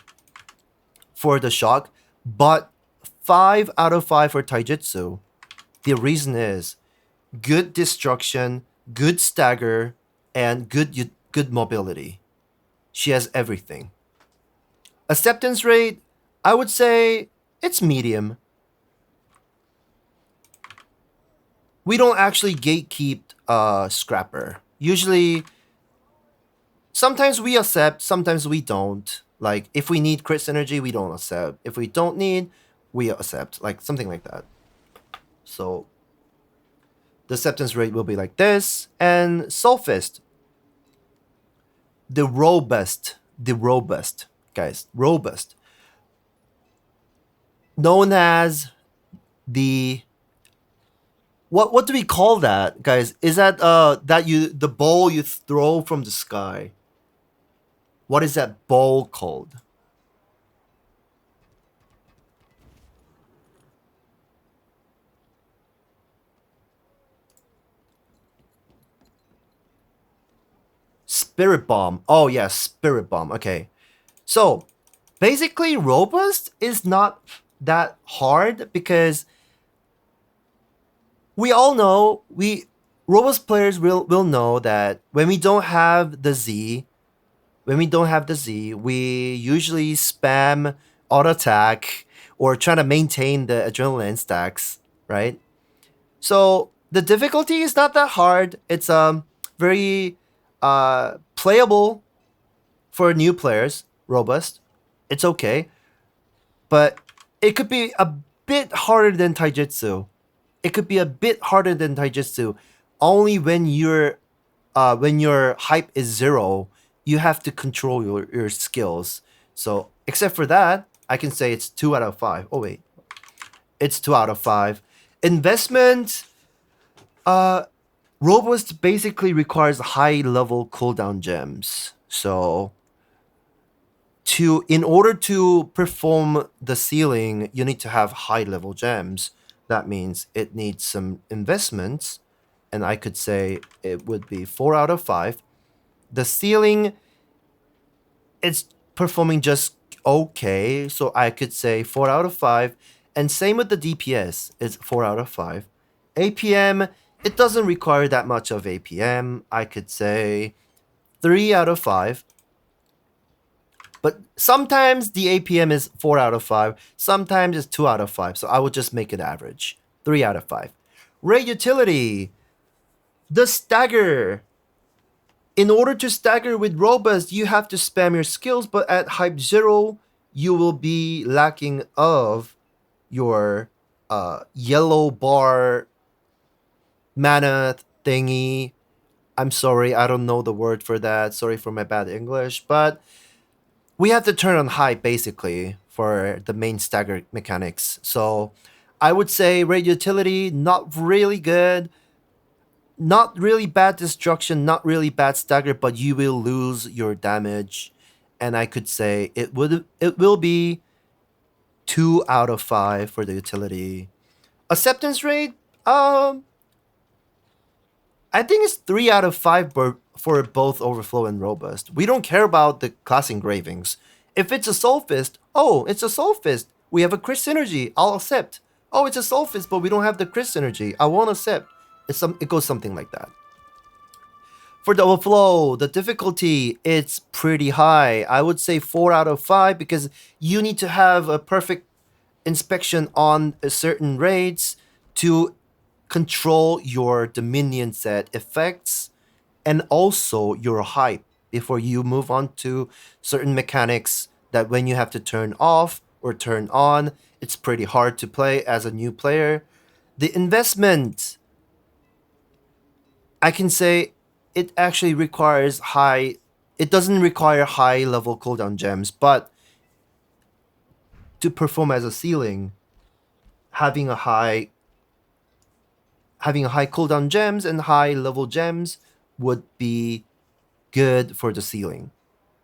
for the shock, but 5 out of 5 for Taijutsu. The reason is good destruction, good stagger, and good mobility. She has everything. Acceptance rate, I would say it's medium. We don't actually gatekeep Scrapper. Usually, sometimes we accept, sometimes we don't. Like, if we need crit synergy, we don't accept. If we don't need, we accept. Like, something like that. So, the acceptance rate will be like this. And Soulfist. The robust, guys. Robust. Known as the... What do we call that, guys? Is that the ball you throw from the sky? What is that ball called? Spirit Bomb. Oh yeah, Spirit Bomb. Okay. So, basically robust is not that hard because we all know, robust players will know that when we don't have the Z, we usually spam auto attack or try to maintain the adrenaline stacks, right? So The difficulty is not that hard. It's very playable for new players. Robust. It's okay, but it could be a bit harder than Taijutsu. It could be a bit harder than Taijutsu. Only when your hype is 0, you have to control your skills. So except for that, I can say it's 2 out of 5. Oh wait, it's 2 out of 5. Investment. Robust basically requires high level cooldown gems. So in order to perform the ceiling, you need to have high level gems. That means it needs some investments, and I could say it would be 4 out of 5. The ceiling, it's performing just okay, so I could say 4 out of 5. And same with the DPS, it's 4 out of 5. APM, it doesn't require that much of APM. I could say 3 out of 5. But sometimes the APM is 4 out of 5. Sometimes it's 2 out of 5. So I would just make it average. 3 out of 5. Raid utility. The stagger. In order to stagger with Robust, you have to spam your skills. But at hype 0, you will be lacking of your yellow bar mana thingy. I'm sorry, I don't know the word for that. Sorry for my bad English. But we have to turn on high basically for the main stagger mechanics. So I would say raid utility, not really good. Not really bad destruction, not really bad stagger, but you will lose your damage. And I could say it will be 2 out of 5 for the utility. Acceptance rate, I think it's 3 out of 5 for both Overflow and Robust. We don't care about the class engravings. If it's a Soulfist, oh, it's a Soulfist. We have a crit synergy. I'll accept. Oh, it's a Soulfist, but we don't have the crit synergy. I won't accept. It goes something like that. For the Overflow, the difficulty, it's pretty high. I would say 4 out of 5 because you need to have a perfect inspection on certain raids to control your Dominion set effects and also your hype before you move on to certain mechanics that when you have to turn off or turn on, it's pretty hard to play as a new player. The investment, I can say it actually requires it doesn't require high level cooldown gems, but to perform as a ceiling, having a high cooldown gems and high level gems would be good for the ceiling.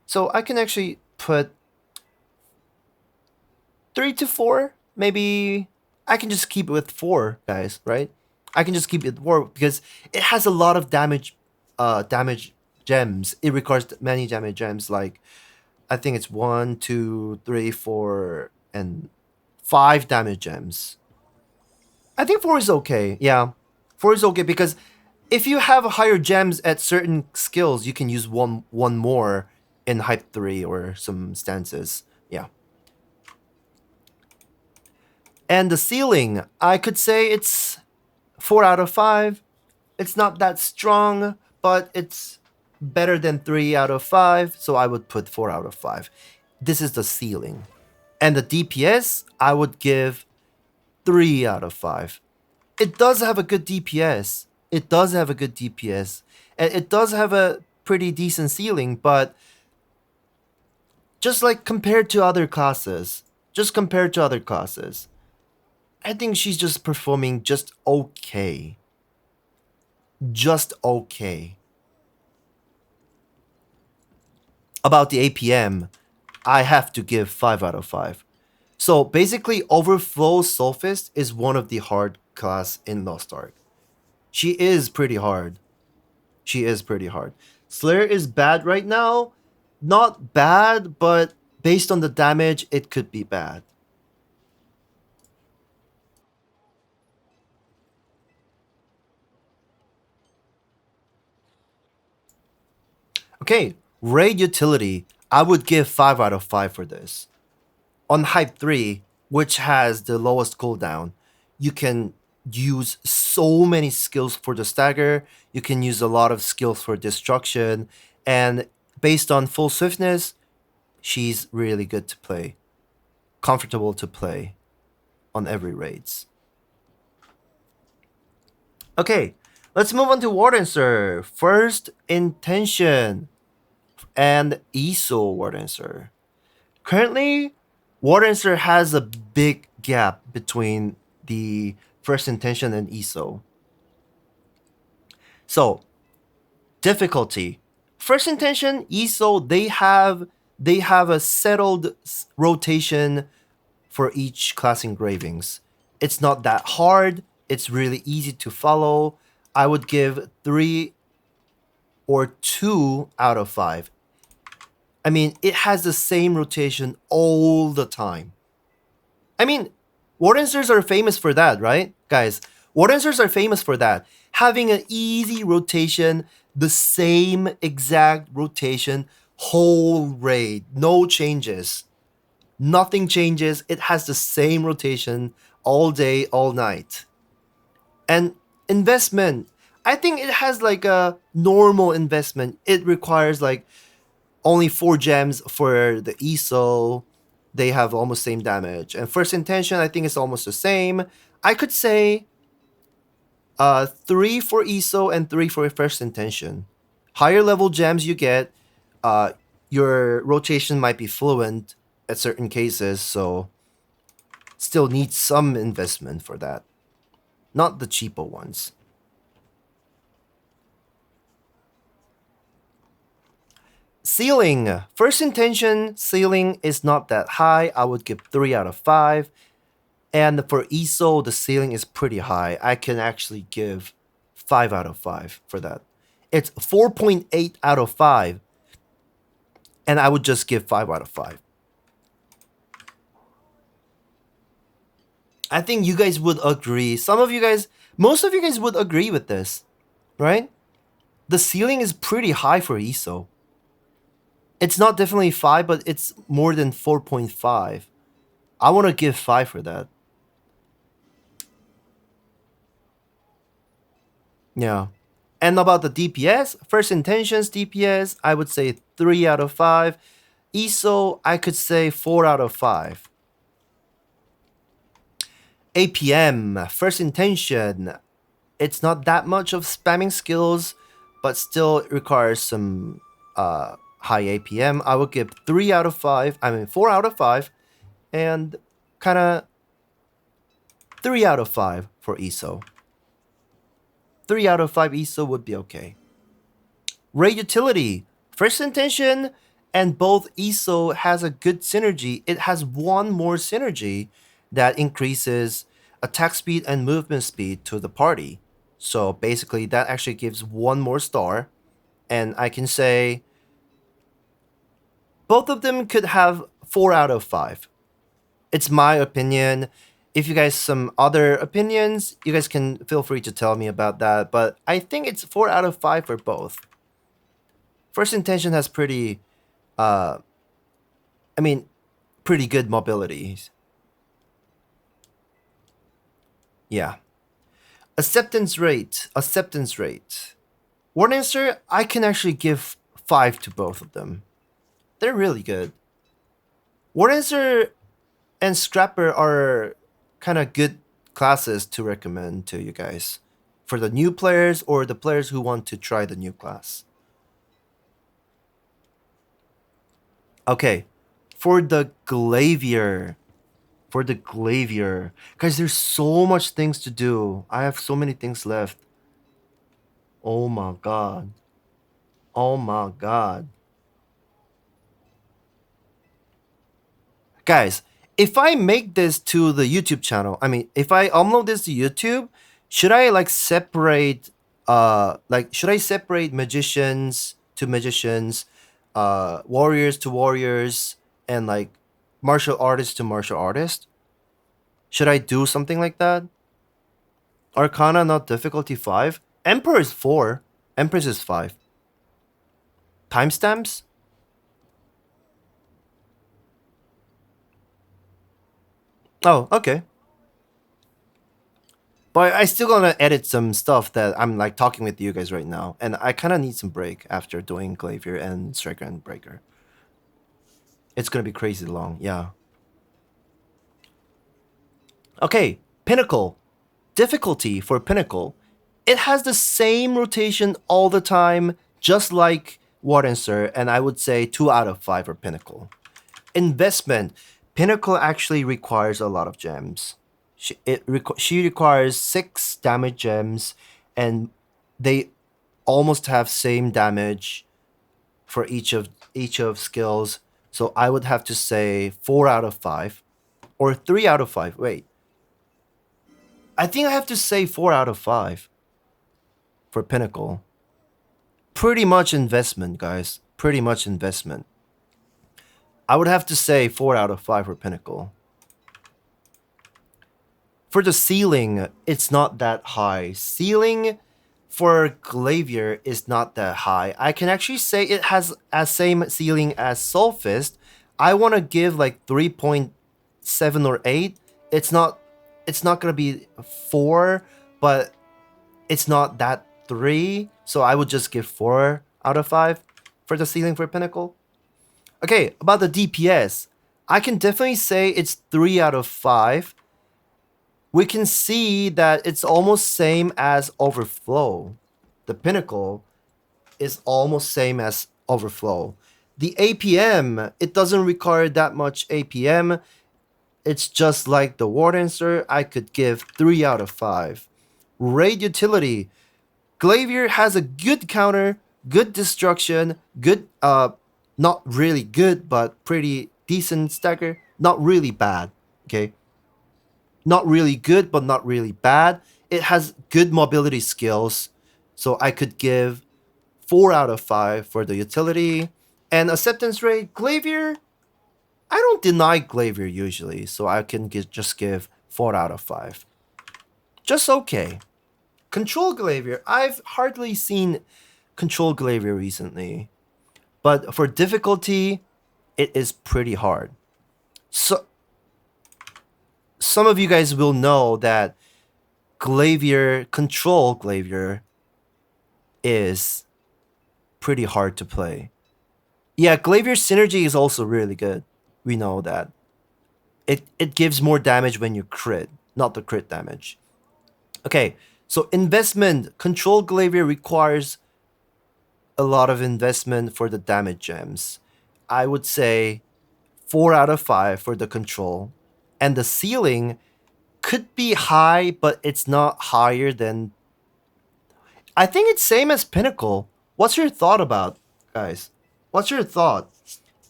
So I can actually put 3 to 4. Maybe I can just keep it with 4, guys, right? I can just keep it 4 because it has a lot of damage gems. It requires many damage gems, like I think it's 1, 2, 3, 4, and 5 damage gems. I think 4 is okay. Yeah, 4 is okay because if you have higher gems at certain skills, you can use one more in hype 3 or some stances. Yeah. And the ceiling, I could say it's 4 out of 5. It's not that strong, but it's better than 3 out of 5, so I would put 4 out of 5. This is the ceiling. And the DPS, I would give 3 out of 5. It does have a good DPS. It does have a good DPS. And it does have a pretty decent ceiling, but just like compared to other classes, I think she's just performing just okay. Just okay. About the APM, I have to give 5 out of 5. So basically, Overflow Soulfist is one of the hard class in Lostark. She is pretty hard. Slayer is bad right now. Not bad, but based on the damage, it could be bad. Okay, raid utility, I would give 5 out of 5 for this. On hype 3, which has the lowest cooldown, you can use so many skills for the stagger. You can use a lot of skills for destruction. And based on full swiftness, she's really good to play. Comfortable to play on every raids. Okay, let's move on to Wardancer. First Intention and ESO Wardancer. Currently, Wardancer has a big gap between the First Intention and ESO. So, difficulty. First Intention, ESO, they have a settled rotation for each class engravings. It's not that hard. It's really easy to follow. I would give 3 or 2 out of 5. I mean, it has the same rotation all the time. I mean, Wardancers are famous for that, right? Guys, Wardancers are famous for that. Having an easy rotation, the same exact rotation, whole raid, no changes. Nothing changes. It has the same rotation all day, all night. And investment, I think it has like a normal investment. It requires like only 4 gems for the ESO. They have almost same damage. And First Intention, I think it's almost the same. I could say 3 for ESO and 3 for First Intention. Higher level gems you get, your rotation might be fluent at certain cases, so still needs some investment for that. Not the cheaper ones. Ceiling. First Intention ceiling is not that high. I would give 3 out of 5. And for ESO, the ceiling is pretty high. I can actually give 5 out of 5 for that. It's 4.8 out of 5. And I would just give 5 out of 5. I think you guys would agree. Most of you guys would agree with this, right? The ceiling is pretty high for ESO. It's not definitely 5, but it's more than 4.5. I want to give 5 for that. Yeah. And about the DPS, First Intentions DPS, I would say 3 out of 5. ESO, I could say 4 out of 5. APM, First Intention, it's not that much of spamming skills, but still requires some high APM. I would give 3 out of 5, 4 out of 5, and kind of 3 out of 5 for ESO. 3 out of 5 ESO would be okay. Raid Utility, First Intention and both ESO has a good synergy. It has one more synergy that increases attack speed and movement speed to the party. So basically that actually gives 1 more star. And I can say both of them could have 4 out of 5. It's my opinion. If you guys some other opinions, you guys can feel free to tell me about that. But I think it's 4 out of 5 for both. First Intention has pretty good mobility. Yeah. Acceptance rate. Wardancer, I can actually give 5 to both of them. They're really good. Wardancer and Scrapper are kind of good classes to recommend to you guys for the new players or the players who want to try the new class. Okay, for the Glaivier. Guys, there's so much things to do. I have so many things left. Oh my god. Guys, if I make this to the YouTube channel, if I upload this to YouTube, should I separate magicians to magicians, warriors to warriors, and martial artist to martial artist? Should I do something like that? Arcana not difficulty 5. Emperor is 4. Empress is 5. Timestamps? Oh, okay. But I still gonna edit some stuff that I'm like talking with you guys right now, and I kind of need some break after doing Glaivier and Striker and Breaker. It's gonna be crazy long, yeah. Okay, Pinnacle. Difficulty for Pinnacle. It has the same rotation all the time, just like Wardancer, and I would say 2 out of 5 for Pinnacle. Investment. Pinnacle actually requires a lot of gems. She requires 6 damage gems, and they almost have same damage for each of skills. So I would have to say 4 out of 5, or 3 out of 5. Wait, I think I have to say 4 out of 5 for Pinnacle. Pretty much investment, guys. Pretty much investment. I would have to say 4 out of 5 for Pinnacle. For the ceiling, it's not that high. Ceiling for Glaivier is not that high. I can actually say it has a same ceiling as Soulfist. I want to give like 3.7 or 8. It's not gonna be 4, but it's not that 3. So I would just give 4 out of 5 for the ceiling for Pinnacle. Okay, about the DPS, I can definitely say it's 3 out of 5. We can see that it's almost same as Overflow. The Pinnacle is almost same as Overflow. The APM, it doesn't require that much APM. It's just like the Wardancer. I could give 3 out of 5. Raid Utility. Glaivier has a good counter, good destruction, good, not really good, but pretty decent stagger. Not really bad, okay? Not really good, but not really bad. It has good mobility skills, so I could give 4 out of 5 for the utility. And acceptance rate, Glaivier, I don't deny Glaivier usually, so I can just give 4 out of 5. Just okay. Control Glaivier, I've hardly seen Control Glaivier recently, but for difficulty, it is pretty hard. So some of you guys will know that Glaivier, Control Glaivier, is pretty hard to play. Yeah, Glaivier synergy is also really good. We know that. It gives more damage when you crit, not the crit damage. Okay, so investment. Control Glaivier requires a lot of investment for the damage gems. I would say 4 out of 5 for the control. And the ceiling could be high, but it's not higher than... I think it's same as Pinnacle. What's your thought about, guys? What's your thought?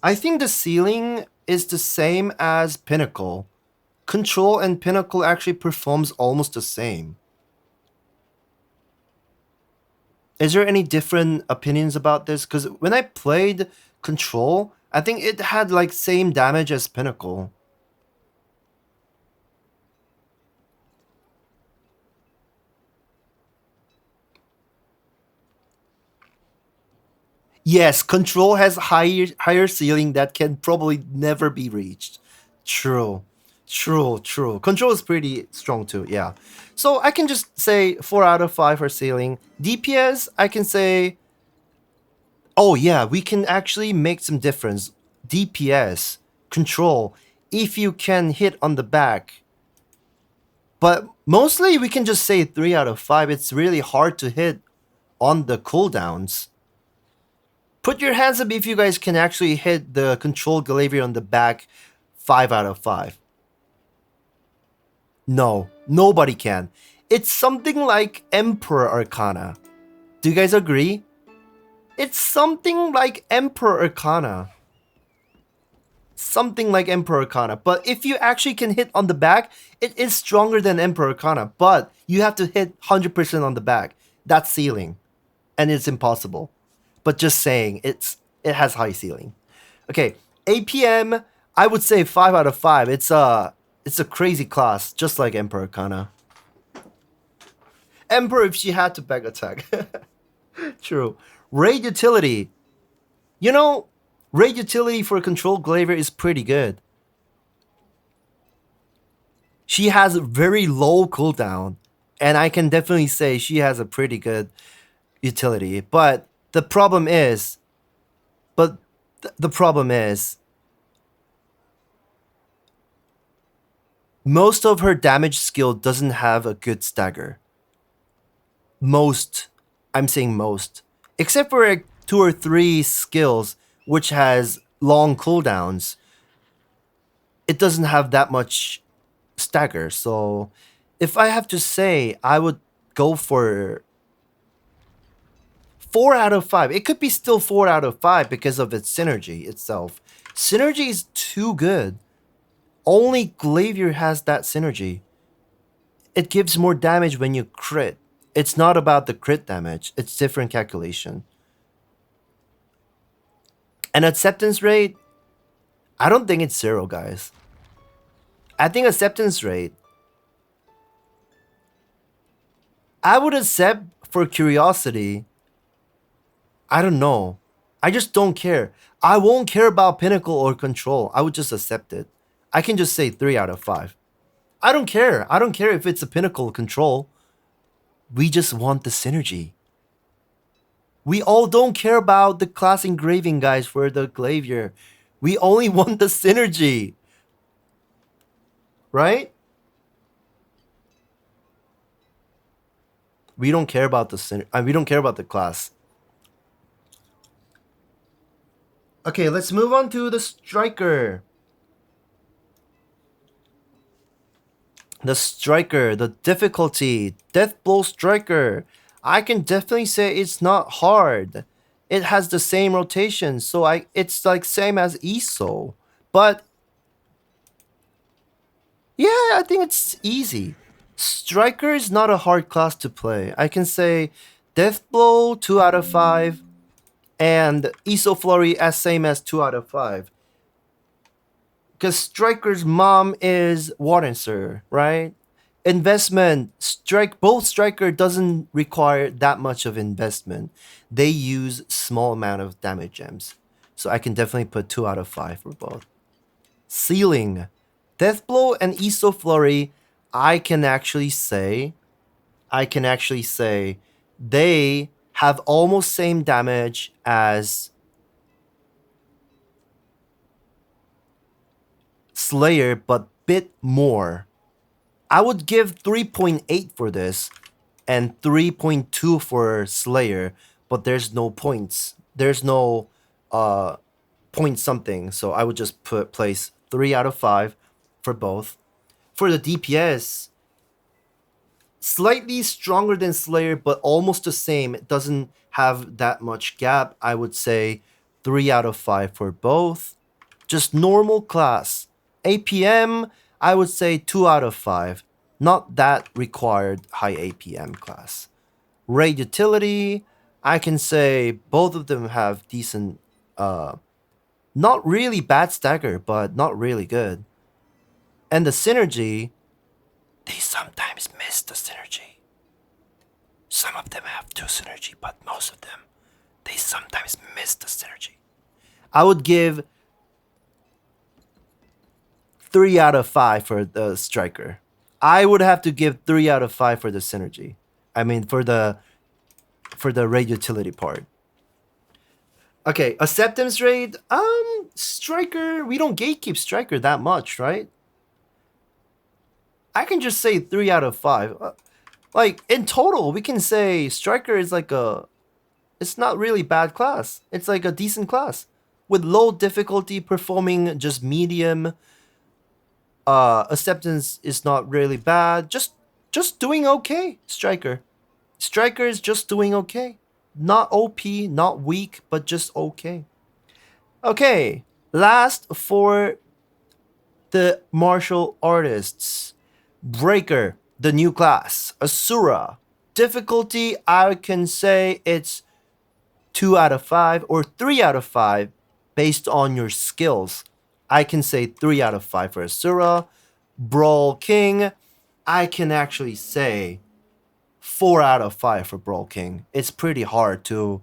I think the ceiling is the same as Pinnacle. Control and Pinnacle actually performs almost the same. Is there any different opinions about this? Because when I played Control, I think it had like same damage as Pinnacle. Yes, Control has higher ceiling that can probably never be reached. True. Control is pretty strong too, yeah. So I can just say 4 out of 5 for ceiling. DPS, I can say... Oh yeah, we can actually make some difference. DPS, Control, if you can hit on the back. But mostly we can just say 3 out of 5. It's really hard to hit on the cooldowns. Put your hands up if you guys can actually hit the Control Glaivier on the back 5 out of 5. No, nobody can. It's something like Emperor Arcana. Do you guys agree? It's something like Emperor Arcana. Something like Emperor Arcana. But if you actually can hit on the back, it is stronger than Emperor Arcana. But you have to hit 100% on the back. That's ceiling. And it's impossible. But just saying, it has high ceiling. Okay, APM, I would say 5 out of 5. It's a crazy class, just like Emperor Arcana. Emperor if she had to back attack. True. Raid Utility. You know, Raid Utility for Control Glaivier is pretty good. She has a very low cooldown. And I can definitely say she has a pretty good utility. But the problem is, the problem is, most of her damage skill doesn't have a good stagger. Most, I'm saying most, except for like 2 or 3 skills which has long cooldowns, it doesn't have that much stagger. So if I have to say, I would go for 4 out of 5. It could be still 4 out of 5 because of its synergy itself. Synergy is too good. Only Glaivier has that synergy. It gives more damage when you crit. It's not about the crit damage. It's different calculation. And acceptance rate, I don't think it's 0, guys. I think acceptance rate, I would accept for curiosity. I don't know. I just don't care. I won't care about pinnacle or control. I would just accept it. I can just say 3 out of 5. I don't care. I don't care if it's a pinnacle control. We just want the synergy. We all don't care about the class engraving, guys, for the Glaivier. We only want the synergy. Right? We don't care about the we don't care about the class. Okay, let's move on to the striker. The striker, the difficulty, Deathblow striker. I can definitely say it's not hard. It has the same rotation, so it's like same as ESO. But yeah, I think it's easy. Striker is not a hard class to play. I can say Deathblow 2 out of 5 and ESO Flurry as same as 2 out of 5. Because Striker's mom is Wardancer, right? Investment, both Striker doesn't require that much of investment. They use small amount of damage gems. So I can definitely put 2 out of 5 for both. Ceiling, Deathblow and ESO Flurry, I can actually say they have almost same damage as Slayer, but bit more. I would give 3.8 for this and 3.2 for Slayer, but there's no points. There's no point something, so I would just place 3 out of 5 for both. For the DPS, slightly stronger than Slayer, but almost the same. It doesn't have that much gap. I would say 3 out of 5 for both. Just normal class. APM, I would say 2 out of 5. Not that required high APM class. Raid utility, I can say both of them have decent, not really bad stagger, but not really good. And the synergy, they sometimes miss the synergy. Some of them have 2 synergy, but most of them, they sometimes miss the synergy. I would give 3 out of 5 for the striker. I would have to give 3 out of 5 for the synergy. I mean, for the raid utility part. Okay, acceptance rate. Striker. We don't gatekeep striker that much, right? I can just say 3 out of 5. Like in total, we can say striker is like it's not really bad class. It's like a decent class with low difficulty, performing just medium. Acceptance is not really bad. Just doing okay. Striker is just doing okay. Not OP, not weak, but just okay. Okay, last for the martial artists. Breaker, the new class. Asura. Difficulty, I can say it's 2 out of 5 or 3 out of 5 based on your skills. I can say 3 out of 5 for Asura. Brawl King, I can actually say 4 out of 5 for Brawl King. It's pretty hard to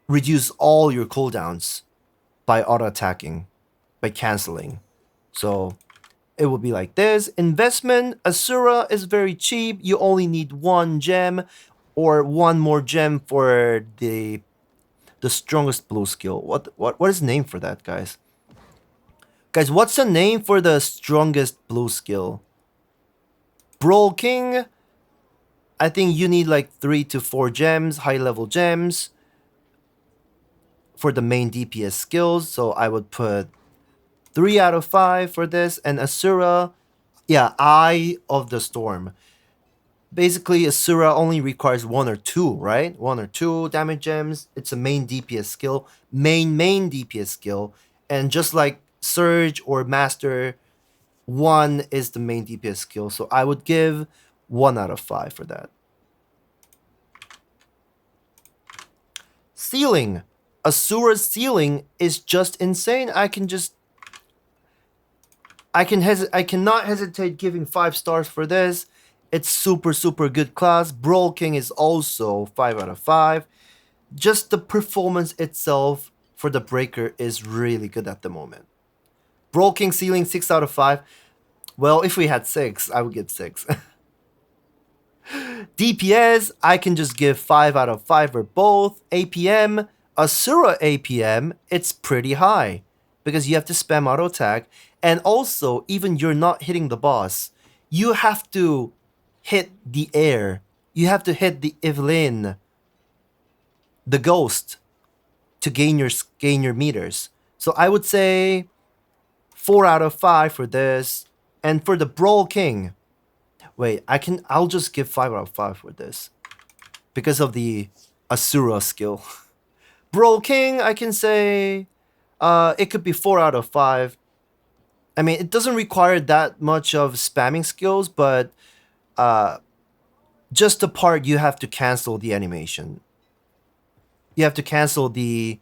reduce all your cooldowns by auto-attacking, by canceling. So it will be like this. Investment, Asura is very cheap. You only need 1 gem or 1 more gem for the strongest blue skill. What is the name for that, guys? Guys, what's the name for the strongest blue skill? Brawl King, I think you need like 3 to 4 gems, high level gems for the main DPS skills. So I would put 3 out of 5 for this. And Asura, yeah, Eye of the Storm. Basically, Asura only requires 1 or 2, right? 1 or 2 damage gems. It's a main DPS skill. Main DPS skill. And just like Surge or Master, 1 is the main DPS skill. So I would give 1 out of 5 for that. Ceiling. Asura's ceiling is just insane. I cannot hesitate giving 5 stars for this. It's super good class. Brawl King is also 5 out of 5. Just the performance itself for the Breaker is really good at the moment. Brawl King ceiling 6 out of 5. Well, if we had 6, I would give 6. DPS, I can just give 5 out of 5 for both. APM, Asura APM, it's pretty high because you have to spam auto attack, and also even you're not hitting the boss, you have to hit the air, you have to hit the Evelyn, the ghost, to gain your meters. So I would say 4 out of 5 for this. And for the Brawl King, wait, I'll just give 5 out of 5 for this because of the Asura skill. Brawl King, I can say it could be 4 out of 5. I mean, it doesn't require that much of spamming skills, but just the part you have to cancel the animation. You have to cancel the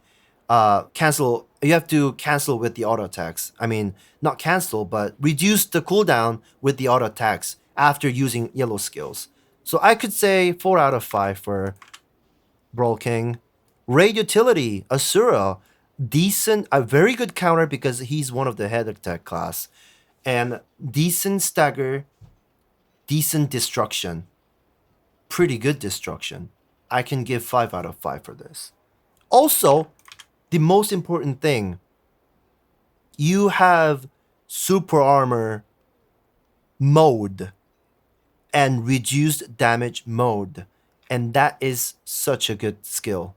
you have to cancel with the auto attacks. I mean, not cancel, but reduce the cooldown with the auto attacks after using yellow skills. So I could say 4 out of 5 for Brawl King. Raid Utility, Asura, decent, a very good counter because he's one of the head attack class. And decent stagger, decent destruction. Pretty good destruction. I can give 5 out of 5 for this. Also, the most important thing, you have super armor mode and reduced damage mode, and that is such a good skill.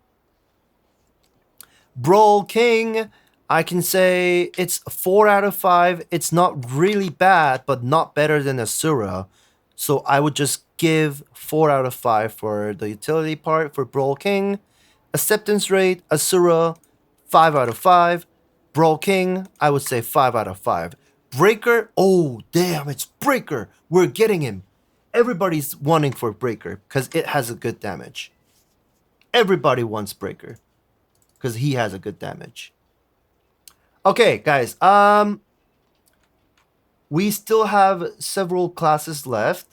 Brawl King, I can say it's 4 out of 5. It's not really bad, but not better than Asura. So I would just give 4 out of 5 for the utility part for Brawl King. Acceptance rate, Asura, 5 out of 5. Brawl King, I would say 5 out of 5. Breaker, oh damn, it's Breaker. We're getting him. Everybody's wanting for Breaker because it has a good damage. Everybody wants Breaker because he has a good damage. Okay, guys. We still have several classes left.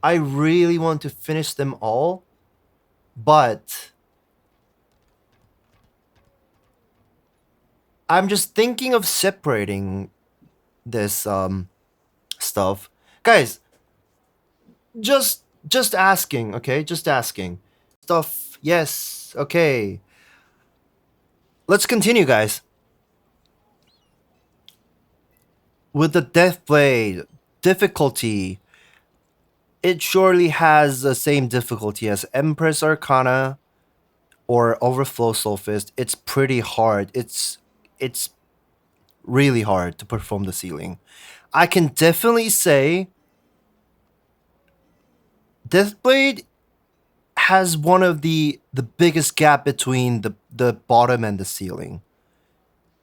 I really want to finish them all, but I'm just thinking of separating this stuff. Guys, just asking, okay? Just asking. Stuff, yes, okay. Let's continue, guys. With the Deathblade difficulty, it surely has the same difficulty as Empress Arcana or Overflow Soulfist. It's pretty hard. It's really hard to perform the ceiling. I can definitely say Deathblade has one of the biggest gap between the bottom and the ceiling.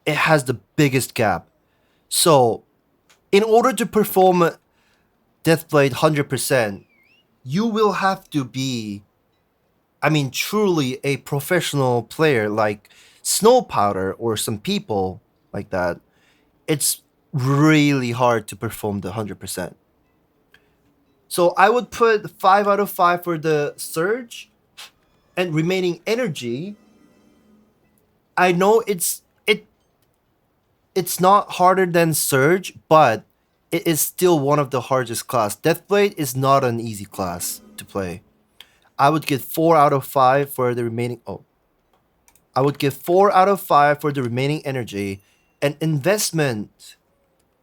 It has the biggest gap. So, in order to perform Deathblade 100%, you will have to be, I mean, truly a professional player like Snow Powder or some people like that. It's really hard to perform the 100%. So I would put 5 out of 5 for the Surge, and remaining energy, I know it's it's not harder than Surge, but it is still one of the hardest class. Deathblade is not an easy class to play. I would give 4 out of 5 for the remaining... Oh. I would give 4 out of 5 for the remaining energy. And investment.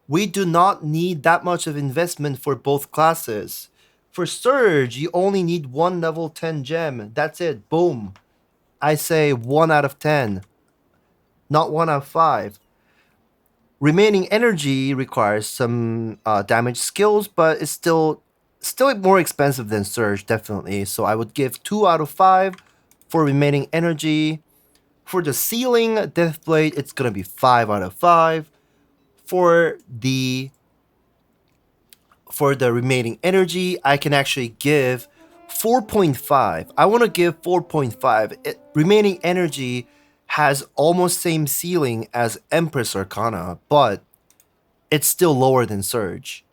We do not need that much of investment for both classes. For Surge, you only need 1 level 10 gem. That's it. Boom. I say 1 out of 10. Not 1 out of 5. Remaining energy requires some damage skills, but it's still more expensive than Surge, definitely. So I would give 2 out of 5 for remaining energy. For the ceiling Deathblade, it's gonna be 5 out of 5. For the remaining energy, I can actually give 4.5. I want to give 4.5. Remaining energy has almost same ceiling as Empress Arcana, but it's still lower than Surge.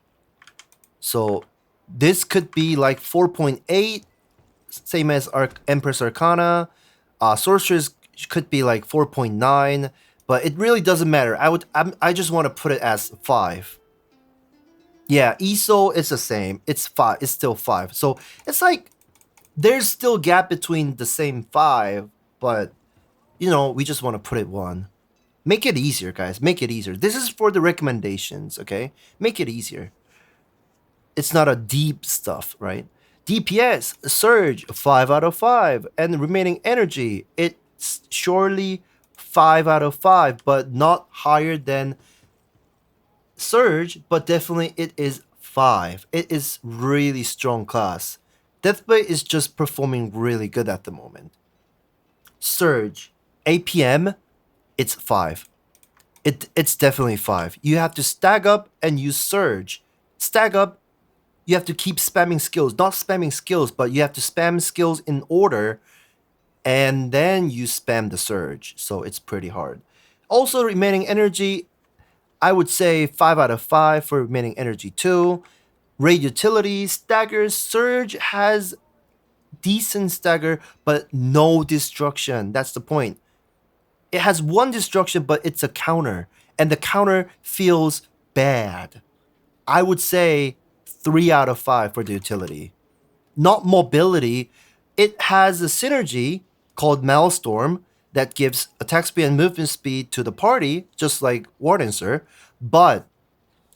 So this could be like 4.8, same as Empress Arcana. Sorceress could be like 4.9, but it really doesn't matter. I just want to put it as 5. Yeah, ESO is the same. It's 5. It's still 5. So it's like there's still gap between the same 5, but you know, we just want to put it 1. Make it easier, guys. Make it easier. This is for the recommendations, okay? Make it easier. It's not a deep stuff, right? DPS, Surge, 5 out of 5. And remaining energy, it's surely 5 out of 5, but not higher than Surge, but definitely it is 5. It is really strong class. Deathblade is just performing really good at the moment. Surge, APM, it's 5. It's definitely 5. You have to stack up and use Surge. Stack up, you have to keep spamming skills. Not spamming skills, but you have to spam skills in order, and then you spam the Surge. So it's pretty hard. Also, remaining energy, I would say 5 out of 5 for remaining energy too. Raid utility, stagger, Surge has decent stagger, but no destruction. That's the point. It has 1 destruction, but it's a counter, and the counter feels bad. I would say 3 out of 5 for the utility. Not mobility. It has a synergy called Maelstrom that gives attack speed and movement speed to the party, just like Wardancer, but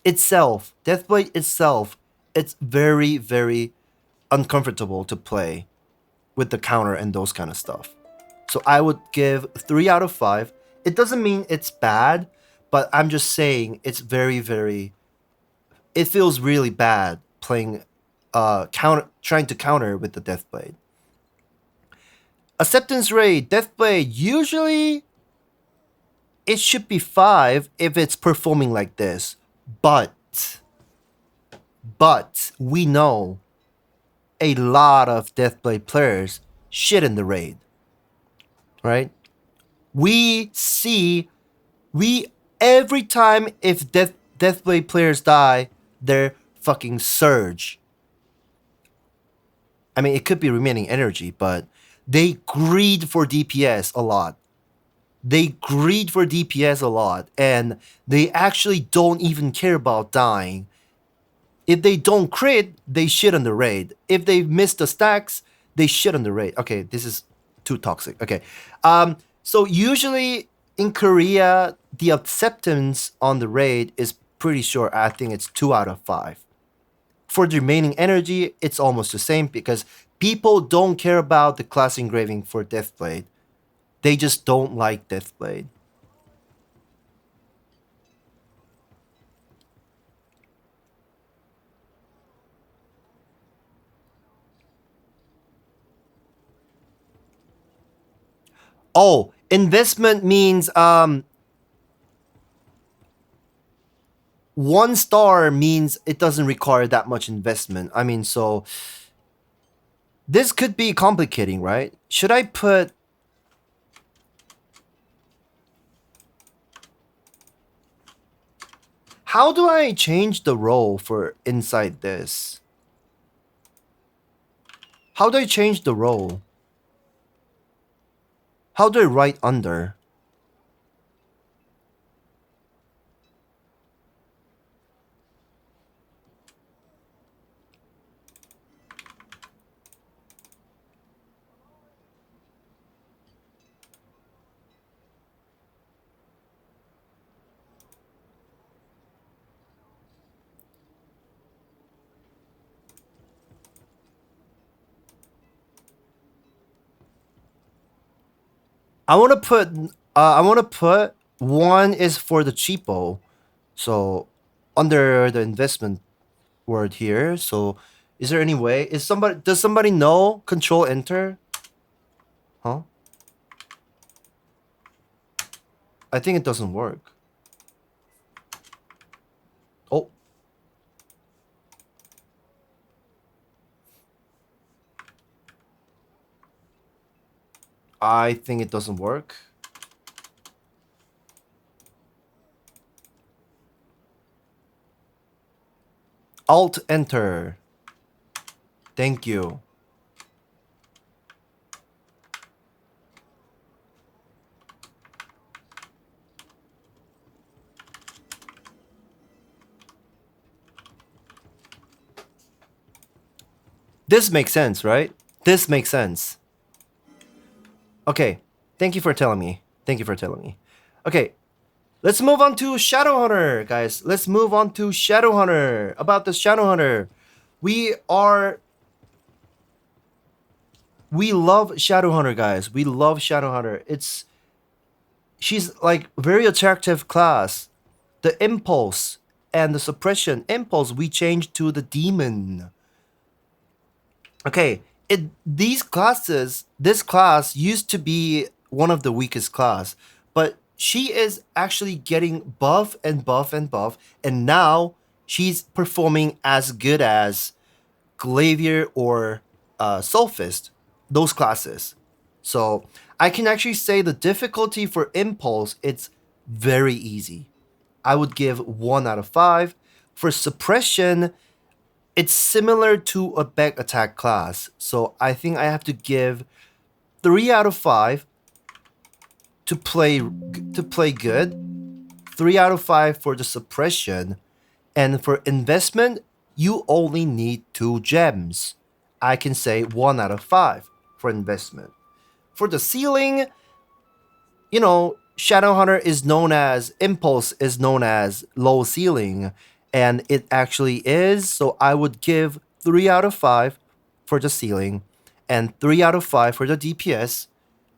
itself, Deathblade itself, it's very, very uncomfortable to play with the counter and those kind of stuff. So I would give 3 out of 5. It doesn't mean it's bad, but I'm just saying it's very, very... It feels really bad playing, trying to counter with the Deathblade. Acceptance rate, Deathblade, usually it should be 5 if it's performing like this. But we know a lot of Deathblade players shit in the raid. Right? Every time if Deathblade players die, they're fucking Surge. I mean, it could be remaining energy, but they greed for DPS a lot. And they actually don't even care about dying. If they don't crit, they shit on the raid. If they miss the stacks, they shit on the raid. Okay, this is too toxic. Okay. So usually in Korea, the acceptance on the raid is pretty sure. I think it's 2 out of 5. For the remaining energy, it's almost the same because people don't care about the class engraving for Deathblade. They just don't like Deathblade. Oh, investment means 1 star means it doesn't require that much investment. I mean, so this could be complicating, right? Should I put... How do I change the role for inside this? How do I change the role? How do I write under? I want to put one is for the cheapo. So under the investment word here. So is there any way? Does somebody know control enter? Huh? I think it doesn't work. Oh. I think it doesn't work. Alt enter. Thank you. This makes sense, right? This makes sense. Okay. Thank you for telling me. Thank you for telling me. Okay. Let's move on to Shadowhunter, guys. Let's move on to Shadowhunter. About the Shadowhunter. We love Shadowhunter, guys. We love Shadowhunter. She's like very attractive class. The impulse and the suppression impulse we changed to the demon. Okay, this class used to be one of the weakest class, but she is actually getting buff and buff and buff, and now she's performing as good as Glaivier or Soulfist, those classes. So I can actually say the difficulty for impulse, it's very easy. I would give 1 out of 5. For suppression, it's similar to a back attack class, so I think I have to give 3 out of 5 to play good, 3 out of 5 for the suppression, and for investment, you only need 2 gems. I can say 1 out of 5 for investment. For the ceiling, you know, Shadowhunter is known as Impulse is known as low ceiling, and it actually is. So I would give 3 out of 5 for the ceiling and 3 out of 5 for the DPS.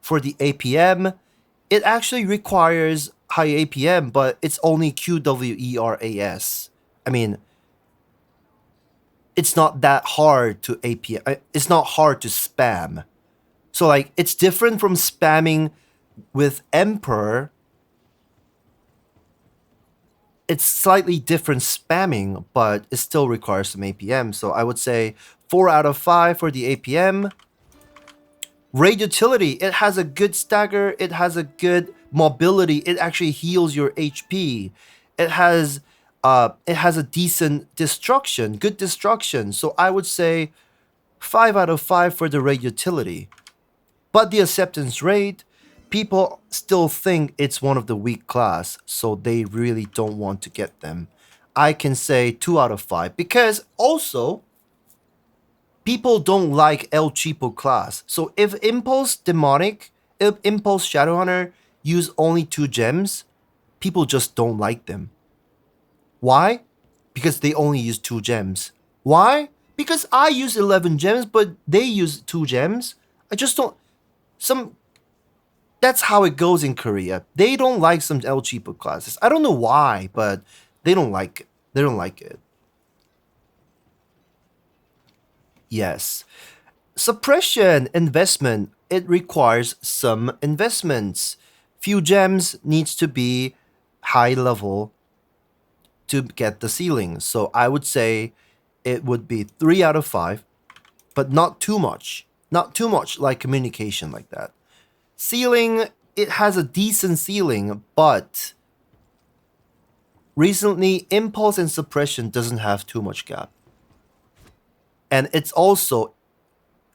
For the APM, it actually requires high APM, but it's only QWERAS. I mean, it's not that hard to APM. It's not hard to spam. So like it's different from spamming with Emperor. It's slightly different spamming, but it still requires some APM. So I would say 4 out of 5 for the APM. Raid utility, it has a good stagger, it has a good mobility, it actually heals your HP. It has a decent destruction, good destruction. So I would say 5 out of 5 for the raid utility. But the acceptance rate, people still think it's one of the weak class, so they really don't want to get them. I can say 2 out of 5 because also people don't like El Cheapo class. So if Impulse Shadowhunter use only 2 gems, people just don't like them. Why? Because they only use 2 gems. Why? Because I use 11 gems, but they use 2 gems. I just don't... That's how it goes in Korea. They don't like some El Cheapo classes. I don't know why, but they don't like it. They don't like it. Yes. Suppression investment, it requires some investments. Few gems needs to be high level to get the ceiling. So I would say it would be 3 out of 5, but not too much. Not too much like communication like that. Ceiling, it has a decent ceiling, but recently impulse and suppression doesn't have too much gap. And it's also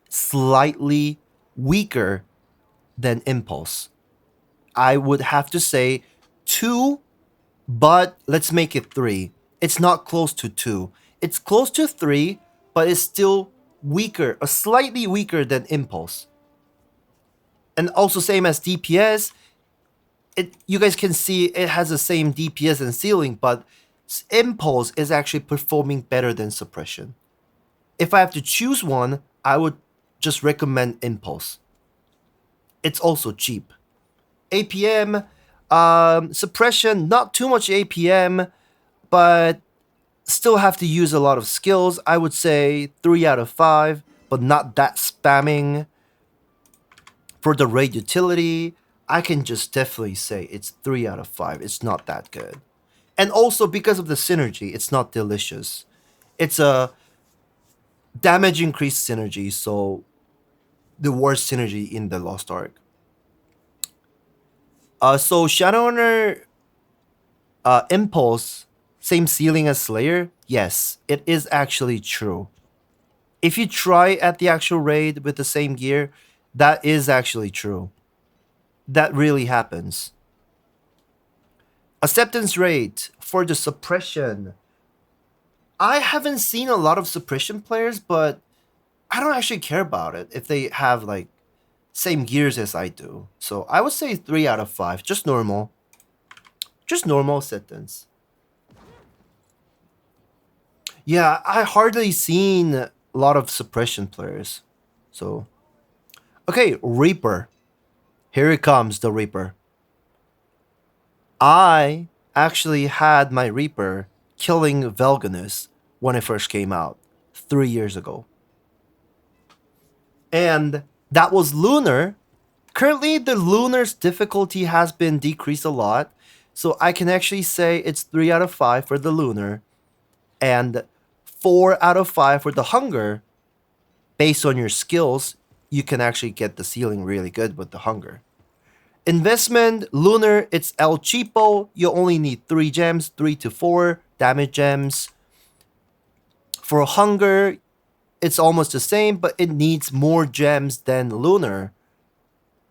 slightly weaker than impulse. I would have to say 2, but let's make it 3. It's not close to 2. It's close to 3, but it's still weaker, or slightly weaker than impulse. And also same as DPS, you guys can see it has the same DPS and ceiling, but impulse is actually performing better than suppression. If I have to choose one, I would just recommend impulse. It's also cheap. APM, suppression, not too much APM, but still have to use a lot of skills. I would say 3 out of 5, but not that spamming. For the raid utility, I can just definitely say it's 3 out of 5. It's not that good. And also because of the synergy, it's not delicious. It's a damage increase synergy, so the worst synergy in the Lostark. So Shadowhunter Impulse, same ceiling as Slayer? Yes, it is actually true. If you try at the actual raid with the same gear, that is actually true. That really happens. Acceptance rate for the suppression. I haven't seen a lot of suppression players, but I don't actually care about it if they have like same gears as I do. So I would say 3 out of 5, just normal. Just normal acceptance. Yeah, I hardly seen a lot of suppression players. So okay, Reaper. Here it comes, the Reaper. I actually had my Reaper killing Velganus when it first came out 3 years ago. And that was Lunar. Currently, the Lunar's difficulty has been decreased a lot. So I can actually say it's 3 out of 5 for the Lunar. And 4 out of 5 for the Hunger. Based on your skills, you can actually get the ceiling really good with the Hunger. Investment, Lunar, it's El Cheapo. You only need 3 gems, 3 to 4 damage gems. For Hunger, it's almost the same, but it needs more gems than Lunar.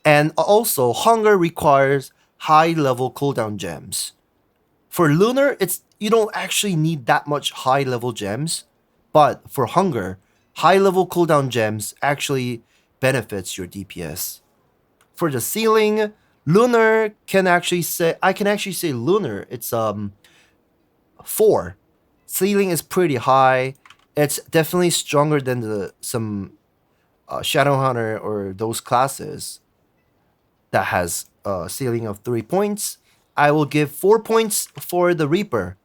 And also, Hunger requires high level cooldown gems. For Lunar, you don't actually need that much high level gems, but for Hunger, high level cooldown gems actually benefits your DPS. For the ceiling, Lunar can actually say Lunar, it's 4. Ceiling is pretty high. It's definitely stronger than some Shadowhunter or those classes that has a ceiling of 3 points. I will give 4 points for the Reaper.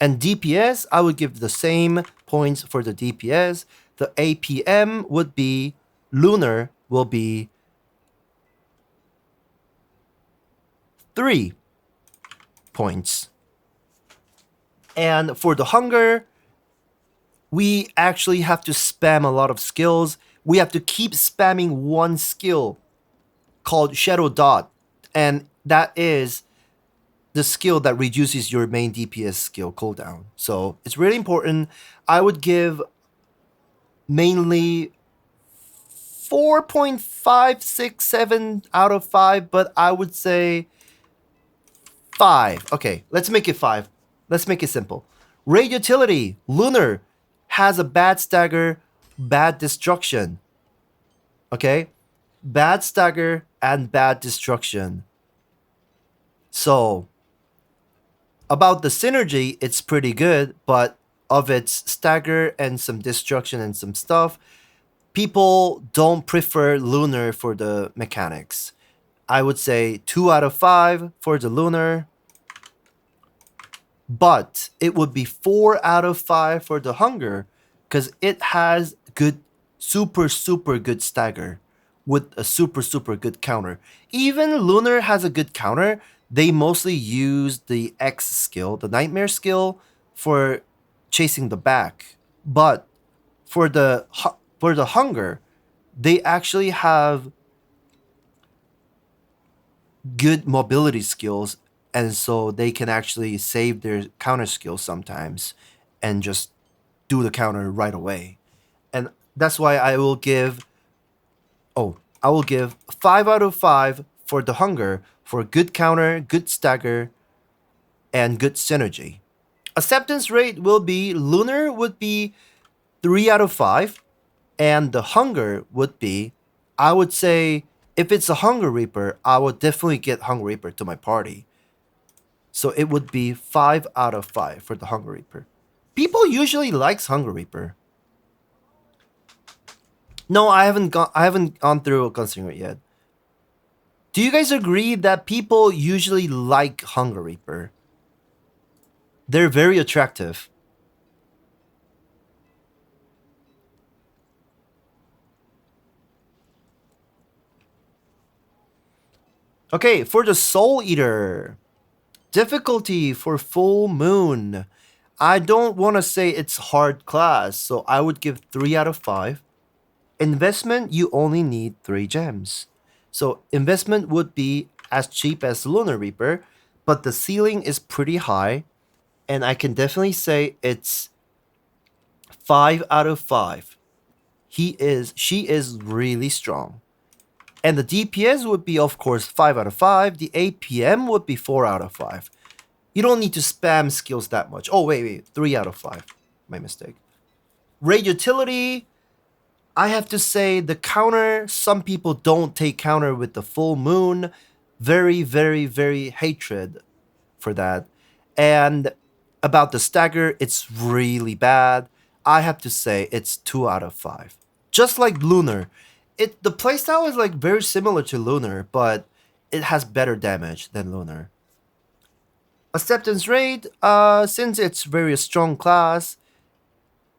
And DPS, I would give the same points for the DPS. The APM would be, Lunar will be 3 points. And for the Hunger, we actually have to spam a lot of skills. We have to keep spamming one skill called Shadow Dot. And that is the skill that reduces your main DPS skill cooldown. So it's really important. I would give mainly 4.567 out of 5, but I would say 5. Okay, let's make it 5. Let's make it simple. Raid utility, Lunar has a bad stagger, bad destruction. Okay? Bad stagger and bad destruction. So, about the synergy, it's pretty good, but of its stagger and some destruction and some stuff, people don't prefer Lunar for the mechanics. I would say 2 out of 5 for the Lunar. But it would be 4 out of 5 for the Hunger because it has good, super good stagger with a super good counter. Even Lunar has a good counter. They mostly use the X skill, the Nightmare skill, for chasing the back. But for the Hunger, they actually have good mobility skills, and so they can actually save their counter skills sometimes and just do the counter right away. And that's why I will give 5 out of 5 for the Hunger for good counter, good stagger, and good synergy. Acceptance rate will be, Lunar would be 3 out of 5, and the Hunger would be, I would say, if it's a Hunger Reaper, I would definitely get Hunger Reaper to my party. So it would be 5 out of 5 for the Hunger Reaper. People usually likes Hunger Reaper. No, I haven't gone through a Gunslinger yet. Do you guys agree that people usually like Hunger Reaper? They're very attractive. Okay, for the Souleater. Difficulty for Full Moon. I don't want to say it's hard class, so I would give 3 out of 5. Investment, you only need 3 gems. So investment would be as cheap as Lunar Reaper, but the ceiling is pretty high, and I can definitely say it's 5 out of 5. She is really strong. And the DPS would be, of course, 5 out of 5. The APM would be 4 out of 5. You don't need to spam skills that much. Oh, wait. 3 out of 5. My mistake. Raid utility. I have to say the counter. Some people don't take counter with the full moon. Very, very, very hatred for that. And about the stagger, it's really bad. I have to say it's 2 out of 5. Just like Lunar. The playstyle is like very similar to Lunar, but it has better damage than Lunar. Acceptance rate, since it's very strong class,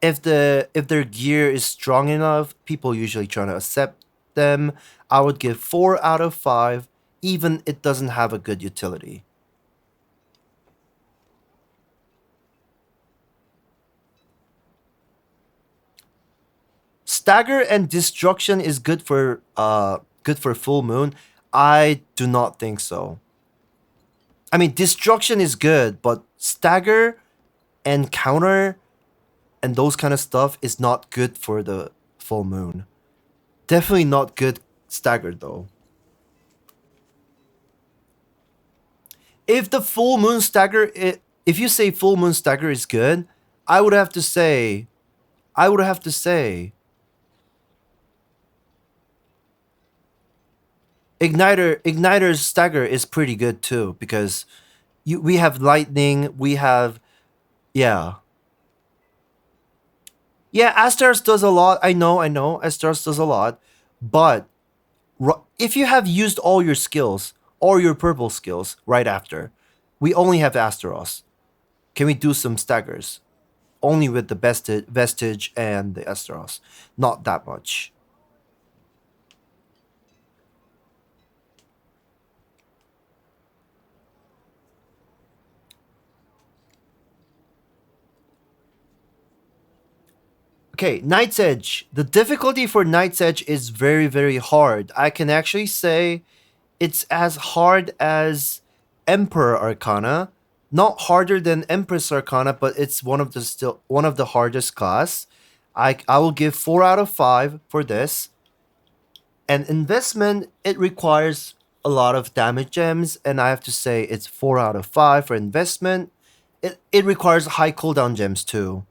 if their gear is strong enough, people usually try to accept them. I would give 4 out of 5, even it doesn't have a good utility. Stagger and destruction is good for full moon. I do not think so. I mean, destruction is good, but stagger and counter and those kind of stuff is not good for the full moon. Definitely not good stagger though. If the full moon stagger, if you say full moon stagger is good, I would have to say Igniter's stagger is pretty good too, because we have lightning, we have Astaros does a lot. I know Astaros does a lot, but if you have used all your skills, all your purple skills right after, we only have Astaros. Can we do some staggers? Only with the vestige and the Astaros, not that much. Okay, Night's Edge. The difficulty for Night's Edge is very, very hard. I can actually say it's as hard as Emperor Arcana. Not harder than Empress Arcana, but it's one of the hardest class. I will give 4 out of 5 for this. And investment, it requires a lot of damage gems, and I have to say it's 4 out of 5 for investment. It requires high cooldown gems too.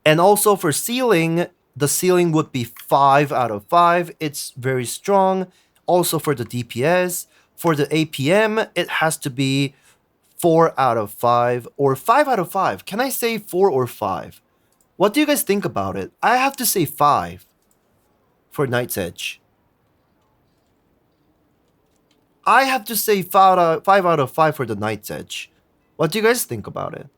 And also for ceiling, the ceiling would be 5 out of 5. It's very strong. Also for the DPS. For the APM, it has to be 4 out of 5 or 5 out of 5. Can I say 4 or 5? What do you guys think about it? I have to say 5 for Night's Edge. I have to say 5 out of 5 for the Night's Edge. What do you guys think about it?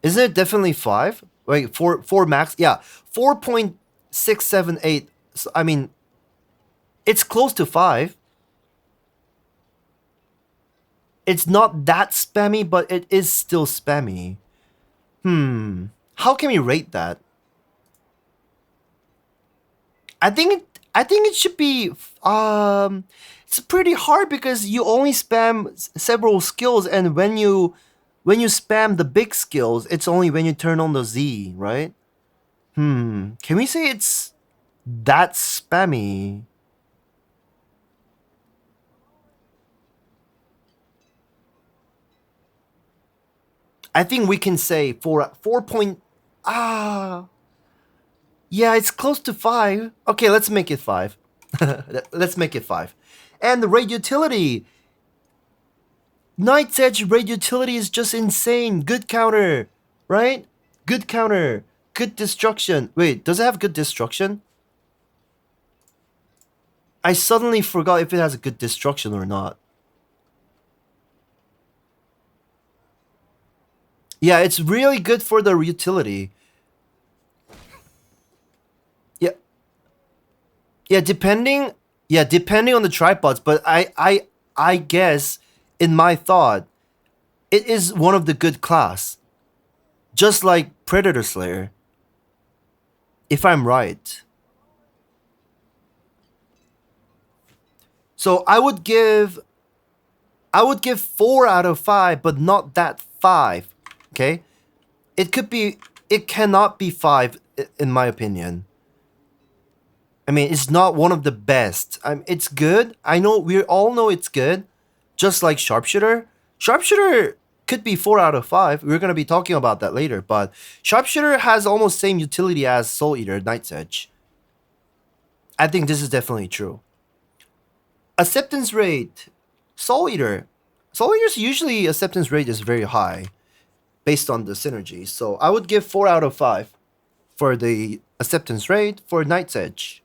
Isn't it definitely 5? Wait, 4 max? Yeah, 4.678. So, I mean, it's close to 5. It's not that spammy, but it is still spammy. How can we rate that? I think it should be it's pretty hard because you only spam several skills, and when you spam the big skills, it's only when you turn on the Z, right? Can we say it's that spammy? I think we can say 4 point. Yeah, it's close to 5. Okay, let's make it 5. Let's make it 5. And the raid utility. Night's Edge raid utility is just insane. Good counter, right? Good counter. Good destruction. Wait, does it have good destruction? I suddenly forgot if it has a good destruction or not. Yeah, it's really good for the utility. Yeah. Yeah, depending on the tripods, but I guess in my thought it is one of the good class. Just like Predator Slayer. If I'm right. So I would give 4 out of 5, but not that 5. Okay? It cannot be 5 in my opinion. I mean, it's not one of the best. It's good. We all know it's good. Just like Sharpshooter. Sharpshooter could be 4 out of 5. We're going to be talking about that later, but Sharpshooter has almost same utility as Souleater, Night's Edge. I think this is definitely true. Acceptance rate, Souleater. Souleater's usually acceptance rate is very high based on the synergy. So I would give 4 out of 5 for the acceptance rate for Night's Edge.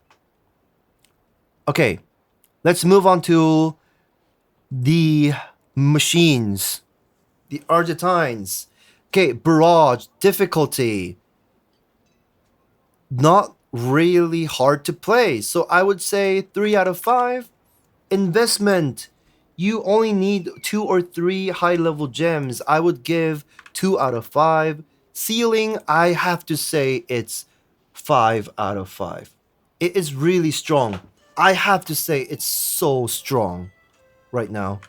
Okay, let's move on to the machines. The Artistines. Okay, barrage, difficulty. Not really hard to play. So I would say 3 out of 5. Investment. You only need 2 or 3 high level gems. I would give 2 out of 5. Ceiling, I have to say it's 5 out of 5. It is really strong. I have to say it's so strong right now.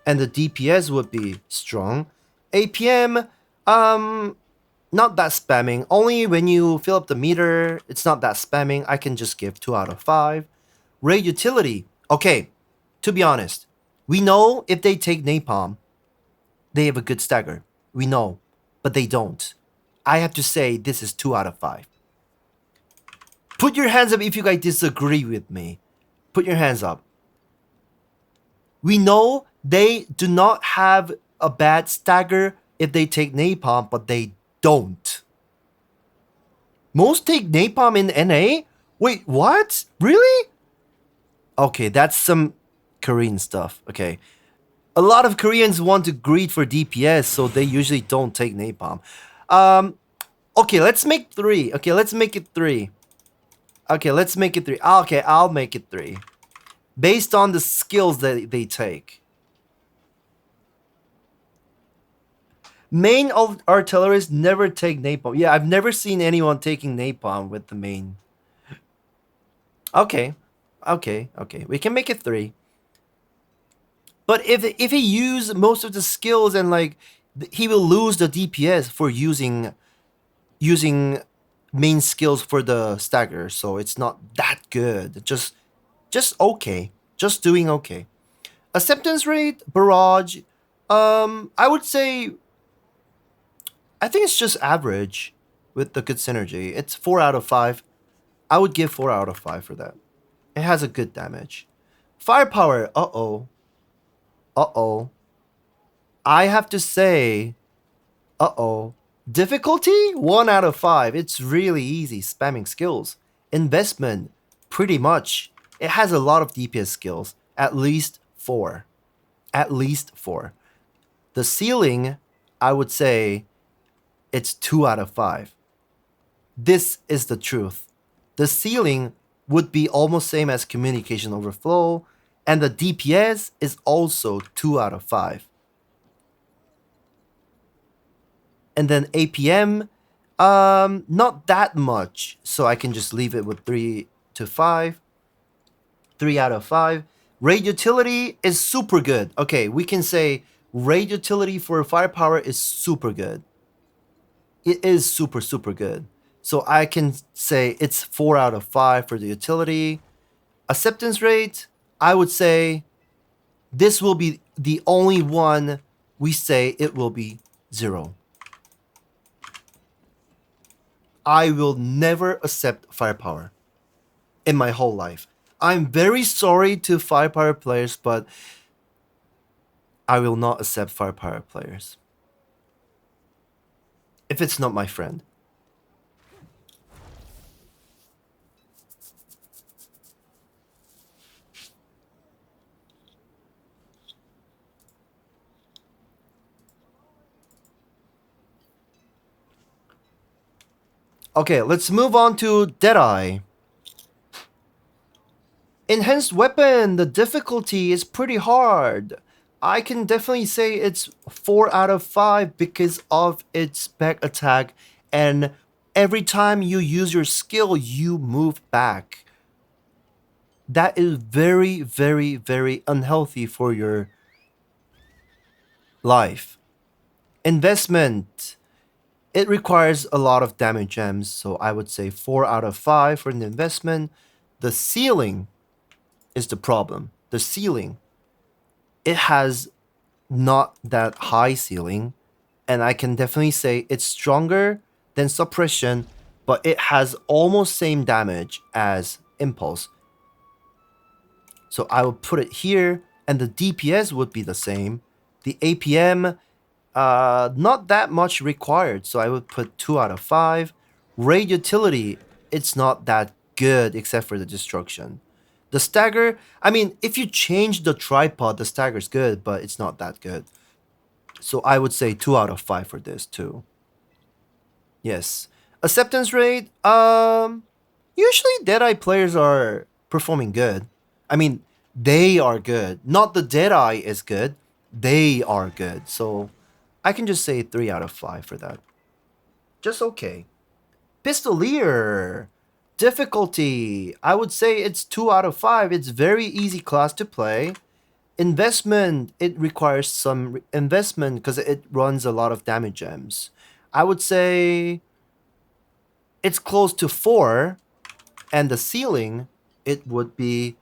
And the DPS would be strong. APM, not that spamming. Only when you fill up the meter, it's not that spamming. I can just give 2 out of 5. Raid utility. Okay, to be honest, we know if they take Napalm, they have a good stagger. We know, but they don't. I have to say this is 2 out of 5. Put your hands up if you guys disagree with me. Put your hands up. We know they do not have a bad stagger if they take Napalm, but they don't. Most take Napalm in NA? Wait, what? Really? Okay, that's some Korean stuff. Okay. A lot of Koreans want to greed for DPS, so they usually don't take Napalm. Okay, let's make 3. Okay, let's make it 3. Okay, let's make it 3. Okay, I'll make it 3. Based on the skills that they take. Main of Artillerists never take Napalm. Yeah, I've never seen anyone taking Napalm with the main. Okay. We can make it 3. But if he use most of the skills and like he will lose the DPS for using main skills for the stagger, so it's not that good. Just okay. Just doing okay. Acceptance rate, barrage, I would say I think it's just average with the good synergy. It's 4 out of 5. I would give 4 out of 5 for that. It has a good damage. Firepower, uh-oh. I have to say, difficulty, 1 out of 5. It's really easy spamming skills. Investment, pretty much. It has a lot of DPS skills. At least 4. The ceiling, I would say, it's 2 out of 5. This is the truth. The ceiling would be almost same as communication overflow, and the DPS is also 2 out of 5. And then APM, not that much, so I can just leave it with 3 to 5. 3 out of 5. Raid utility is super good. Okay, we can say raid utility for firepower is super good. It is super good. So I can say it's 4 out of 5 for the utility. Acceptance rate, I would say this will be the only one we say it will be 0. I will never accept firepower in my whole life. I'm very sorry to firepower players, but I will not accept firepower players if it's not my friend. Okay, let's move on to Deadeye. Enhanced weapon, the difficulty is pretty hard. I can definitely say it's 4 out of 5 because of its back attack, and every time you use your skill, you move back. That is very, very, very unhealthy for your life. Investment, it requires a lot of damage gems, so I would say 4 out of 5 for an investment. The ceiling is the problem. The ceiling, it has not that high ceiling, and I can definitely say it's stronger than suppression, but it has almost same damage as impulse. So I will put it here, and the DPS would be the same. The APM, not that much required, so I would put 2 out of 5. Raid utility, it's not that good except for the destruction. The stagger, I mean, if you change the tripod, the stagger's good, but it's not that good. So I would say 2 out of 5 for this too. Yes. Acceptance rate, usually Deadeye players are performing good. I mean, they are good. Not the Deadeye is good. They are good. So I can just say 3 out of 5 for that. Just okay. Pistolier. Difficulty. I would say it's 2 out of 5. It's very easy class to play. Investment. It requires some investment because it runs a lot of damage gems. I would say it's close to 4. And the ceiling, it would be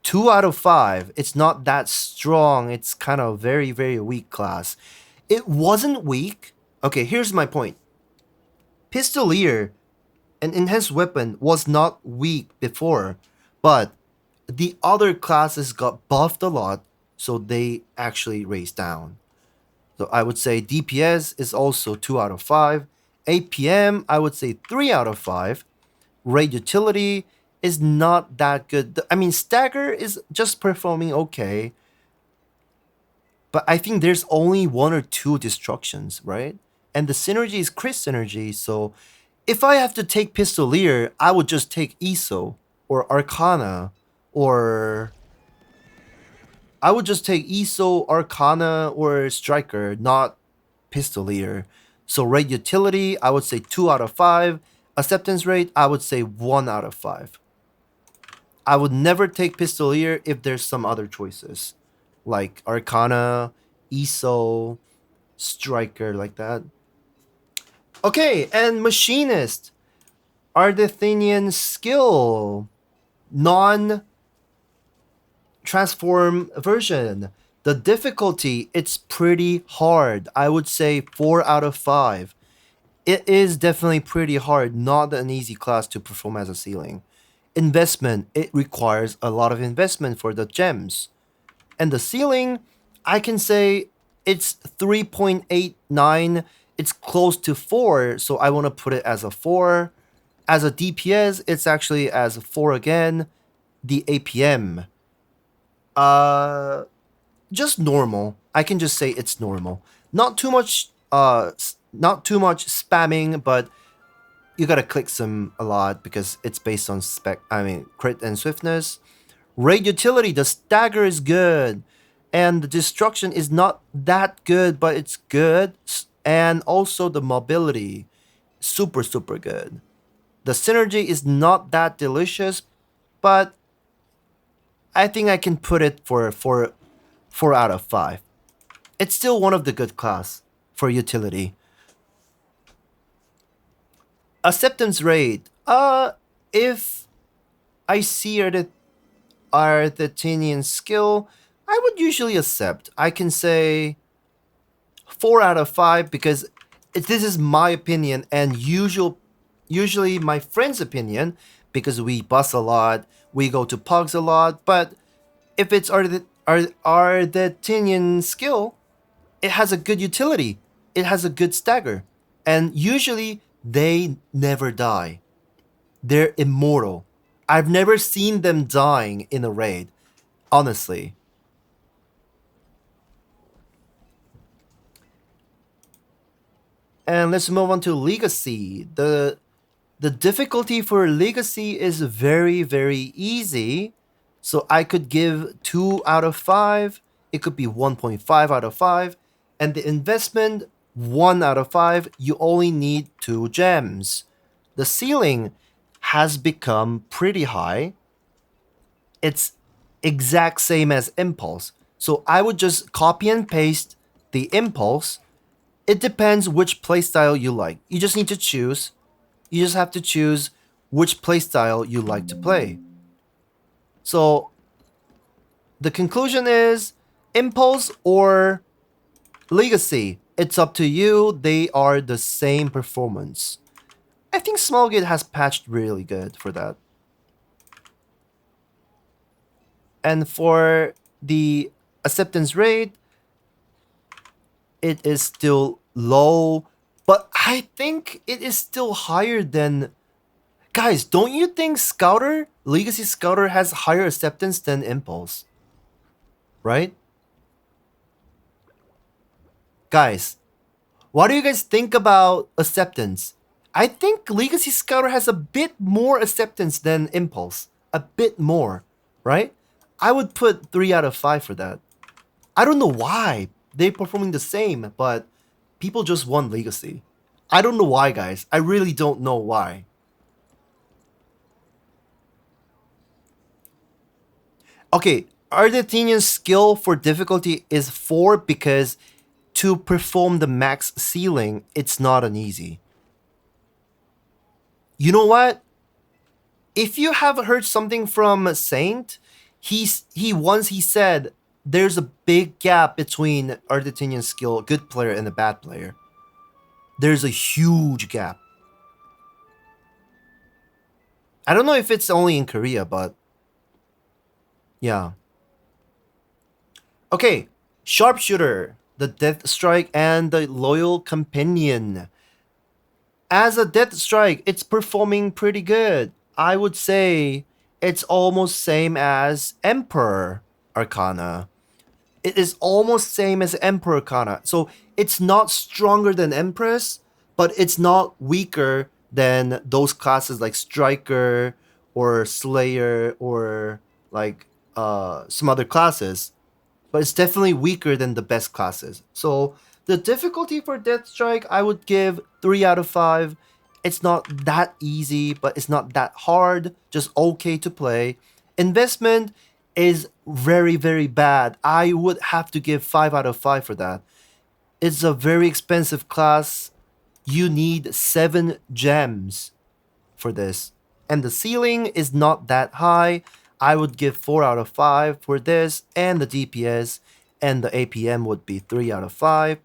2 out of 5. It's not that strong. It's kind of very, very weak class. It wasn't weak. Okay, here's my point. Pistolier, an enhanced weapon, was not weak before, but the other classes got buffed a lot, so they actually raised down. So I would say DPS is also 2 out of 5. APM, I would say 3 out of 5. Raid utility is not that good. I mean, stagger is just performing okay. But I think there's only 1 or 2 destructions, right? And the synergy is crit synergy, so if I have to take Pistolier, I would just take ESO or Arcana, or I would just take ESO, Arcana, or Striker, not Pistolier. So raid utility, I would say 2 out of 5. Acceptance rate, I would say 1 out of 5. I would never take Pistolier if there's some other choices, like Arcana, ESO, Striker, like that. Okay, and Machinist. Artisthian skill. Non-transform version. The difficulty, it's pretty hard. I would say 4 out of 5. It is definitely pretty hard, not an easy class to perform as a ceiling. Investment, it requires a lot of investment for the gems. And the ceiling, I can say it's 3.89. It's close to 4, so I want to put it as a 4. As a DPS, it's actually as a 4 again. The APM, just normal. I can just say it's normal. Not too much spamming, but you gotta click some a lot because it's based on crit and swiftness. Raid utility, the stagger is good, and the destruction is not that good, but it's good. And also the mobility, super good. The synergy is not that delicious, but I think I can put it for 4 out of 5. It's still one of the good class for utility. Acceptance rate. If I see Artisthian skill, I would usually accept. I can say 4 out of 5 because this is my opinion and usually my friend's opinion, because we bus a lot, we go to pugs a lot. But if it's Artisthian skill, it has a good utility. It has a good stagger. And usually they never die. They're immortal. I've never seen them dying in a raid, honestly. And let's move on to Legacy. The The difficulty for Legacy is very, very easy. So I could give 2 out of 5. It could be 1.5 out of 5. And the investment, 1 out of 5. You only need 2 gems. The ceiling has become pretty high. It's exact same as Impulse. So I would just copy and paste the Impulse. It depends which playstyle you like. You just need to choose. You just have to choose which playstyle you like to play. So the conclusion is Impulse or Legacy. It's up to you. They are the same performance. I think Smallgate has patched really good for that. And for the acceptance rate, it is still low, but I think it is still higher than... Guys, don't you think Scouter, Legacy Scouter has higher acceptance than Impulse? Right? Guys, what do you guys think about acceptance? I think Legacy Scouter has a bit more acceptance than Impulse. A bit more, right? I would put 3 out of 5 for that. I don't know why. They're performing the same, but people just want Legacy. I don't know why, guys. I really don't know why. Okay, Artistinian's skill for difficulty is 4 because to perform the max ceiling, it's not an easy. You know what? If you have heard something from Saint, he once said there's a big gap between Artistinian's skill, good player, and a bad player. There's a huge gap. I don't know if it's only in Korea, but yeah. Okay, Sharpshooter, the Death Strike, and the Loyal Companion. As a Death Strike, it's performing pretty good. I would say it's almost same as Emperor Arcana. It is almost same as Emperor Arcana. So it's not stronger than Empress, but it's not weaker than those classes like Striker or Slayer or like some other classes. But it's definitely weaker than the best classes. So the difficulty for Death Strike, I would give 3 out of 5. It's not that easy, but it's not that hard. Just okay to play. Investment is very, very bad. I would have to give 5 out of 5 for that. It's a very expensive class. You need 7 gems for this. And the ceiling is not that high. I would give 4 out of 5 for this, and the DPS and the APM would be 3 out of 5.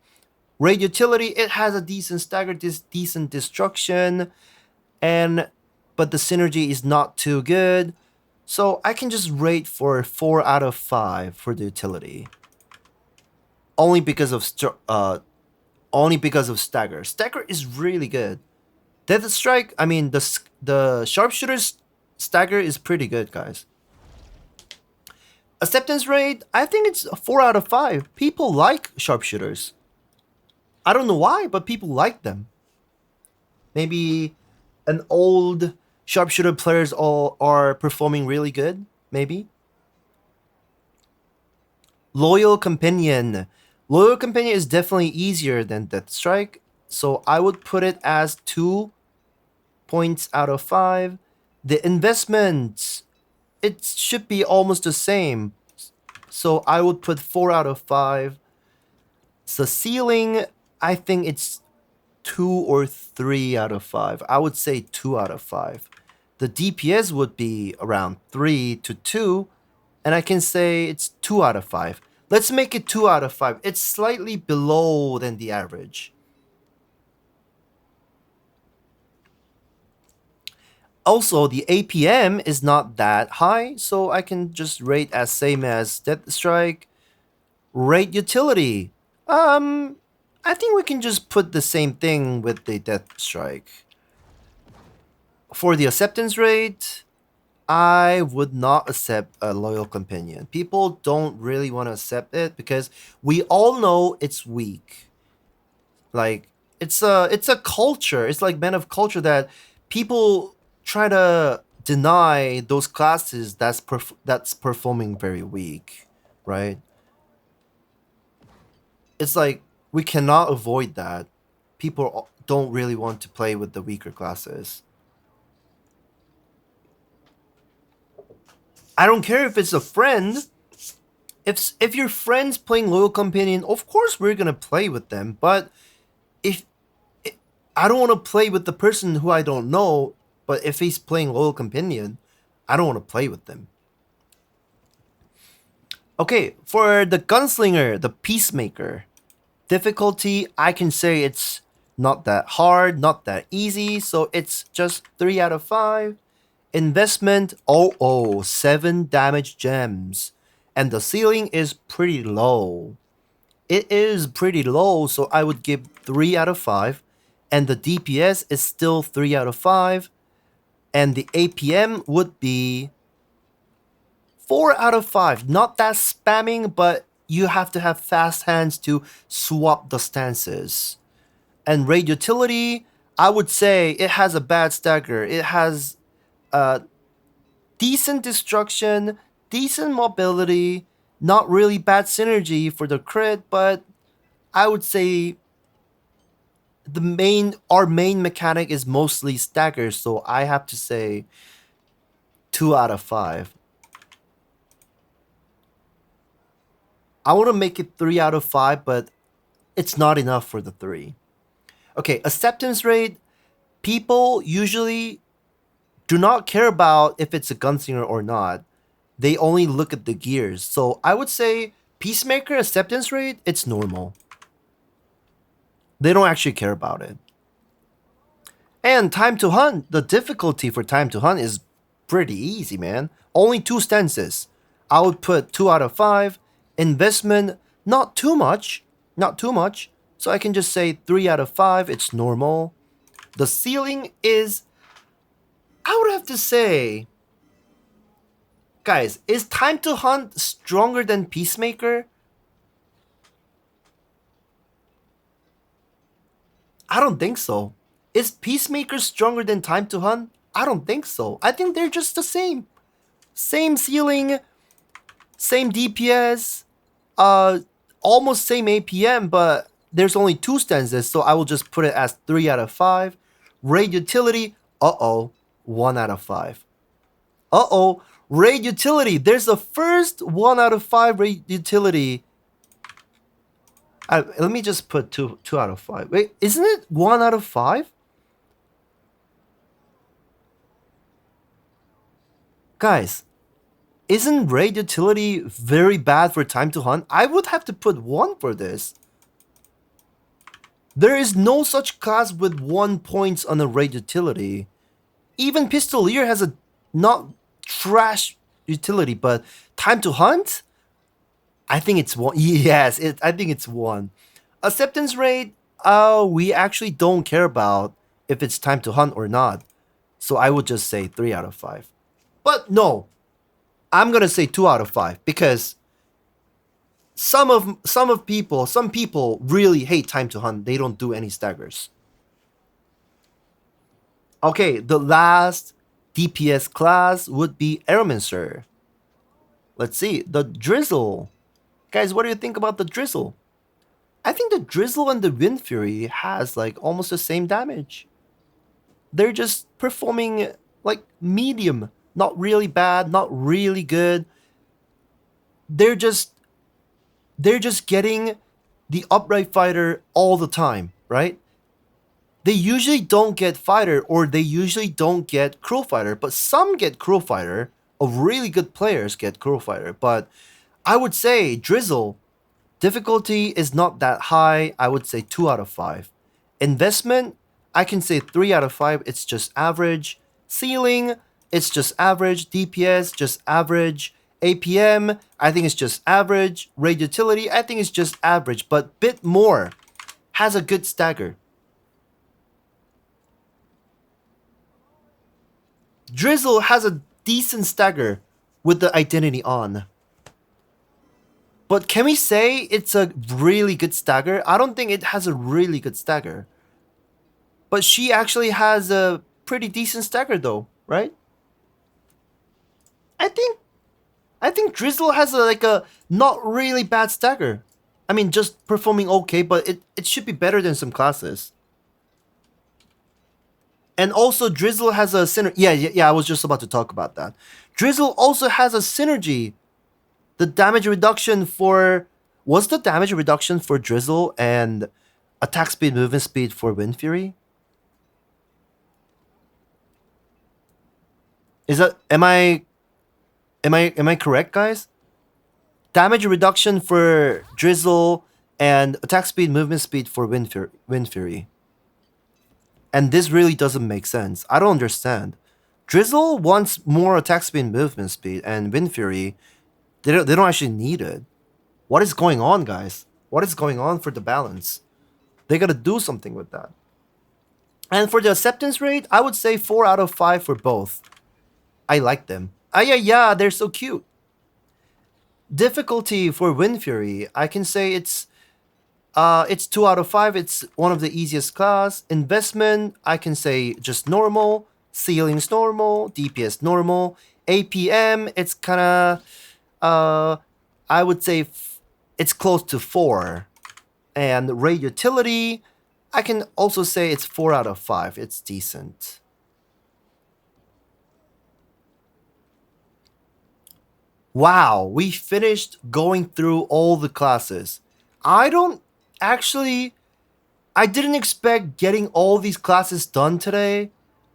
Raid utility, it has a decent stagger, decent destruction, but the synergy is not too good. So I can just rate for 4 out of 5 for the utility. Only because of stagger. Stagger is really good. Death Strike, I mean the Sharpshooter's stagger is pretty good, guys. Acceptance rate, I think it's 4 out of 5. People like Sharpshooters. I don't know why, but people like them. Maybe an old Sharpshooter players all are performing really good, maybe. Loyal Companion. Loyal Companion is definitely easier than Death Strike, so I would put it as 2 points out of 5. The investment, it should be almost the same, so I would put 4 out of 5. The ceiling, I think it's 2 or 3 out of 5. I would say 2 out of 5. The DPS would be around 3 to 2, and I can say it's 2 out of 5. Let's make it 2 out of 5. It's slightly below than the average. Also, the APM is not that high, so I can just rate as same as Death Strike. Rate utility. I think we can just put the same thing with the Death Strike. For the acceptance rate, I would not accept a Loyal Companion. People don't really want to accept it because we all know it's weak. Like, it's a culture. It's like men of culture that people try to deny those classes that's performing very weak, right? It's like we cannot avoid that. People don't really want to play with the weaker classes. I don't care if it's a friend. If your friend's playing Loyal Companion, of course we're gonna play with them. But if I don't want to play with the person who I don't know, but if he's playing Loyal Companion, I don't want to play with them. Okay, for the Gunslinger, the Peacemaker, difficulty, I can say it's not that hard, not that easy, so it's just 3 out of 5. Investment, 7 damage gems. And the ceiling is pretty low. It is pretty low, so I would give 3 out of 5. And the DPS is still 3 out of 5. And the APM would be 4 out of 5. Not that spamming, but you have to have fast hands to swap the stances. And raid utility, I would say it has a bad stagger. It has decent destruction, decent mobility, not really bad synergy for the crit, but I would say our main mechanic is mostly stagger, so I have to say 2 out of 5. I want to make it 3 out of 5, but it's not enough for the 3. Okay, acceptance rate. People usually do not care about if it's a Gunslinger or not. They only look at the gears. So I would say Peacemaker acceptance rate, it's normal. They don't actually care about it. And time to hunt. The difficulty for time to hunt is pretty easy, man. Only 2 stances. I would put 2 out of 5. Investment, not too much. Not too much. So I can just say 3 out of 5. It's normal. The ceiling is, I would have to say, guys, is time to hunt stronger than Peacemaker? I don't think so. Is Peacemaker stronger than time to hunt? I don't think so. I think they're just the same. Same ceiling, same DPS, almost same APM, but there's only 2 stances, so I will just put it as 3 out of 5. Raid utility, 1 out of 5. Raid utility, there's the first 1 out of 5 raid utility. Let me just put 2 out of 5. Wait, isn't it 1 out of 5? Guys, isn't raid utility very bad for time to hunt? I would have to put 1 for this. There is no such class with 1 points on a raid utility. Even Pistolier has a not trash utility, but time to hunt? I think it's 1. Yes, I think it's 1. Acceptance rate, we actually don't care about if it's time to hunt or not. So I would just say 3 out of 5. But no, I'm gonna say 2 out of 5 because some people really hate time to hunt. They don't do any staggers. Okay, the last DPS class would be Aeromancer. Let's see, the Drizzle. Guys, what do you think about the Drizzle? I think the Drizzle and the Wind Fury has like almost the same damage. They're just performing like medium. Not really bad, not really good. They're just getting the upright fighter all the time, right? They usually don't get fighter, or they usually don't get crow fighter, but some get crow fighter. Of really good players get crow fighter, but I would say Drizzle difficulty is not that high. I would say 2 out of 5. Investment, I can say 3 out of 5. It's just average. Ceiling, it's just average. DPS, just average. APM, I think it's just average. Raid utility, I think it's just average, but bit more. Has a good stagger. Drizzle has a decent stagger with the identity on. But can we say it's a really good stagger? I don't think it has a really good stagger. But she actually has a pretty decent stagger though, right? I think Drizzle has a not really bad stagger. I mean, just performing okay, but it should be better than some classes. And also, Drizzle has a synergy. Yeah, I was just about to talk about that. Drizzle also has a synergy. The damage reduction for... Was the damage reduction for Drizzle and attack speed, movement speed for Wind Fury? Is that... Am I correct, guys? Damage reduction for Drizzle and attack speed, movement speed for Wind Fury. And this really doesn't make sense. I don't understand. Drizzle wants more attack speed and movement speed, and Wind Fury, they don't actually need it. What is going on, guys? What is going on for the balance? They gotta do something with that. And for the acceptance rate, I would say 4 out of 5 for both. I like them. Yeah, they're so cute. Difficulty for Wind Fury, I can say it's 2 out of 5. It's one of the easiest class. Investment, I can say just normal. Ceilings normal. DPS normal. APM, it's kind of, I would say it's close to 4. And raid utility, I can also say it's 4 out of 5. It's decent. Wow, we finished going through all the classes. I didn't expect getting all these classes done today,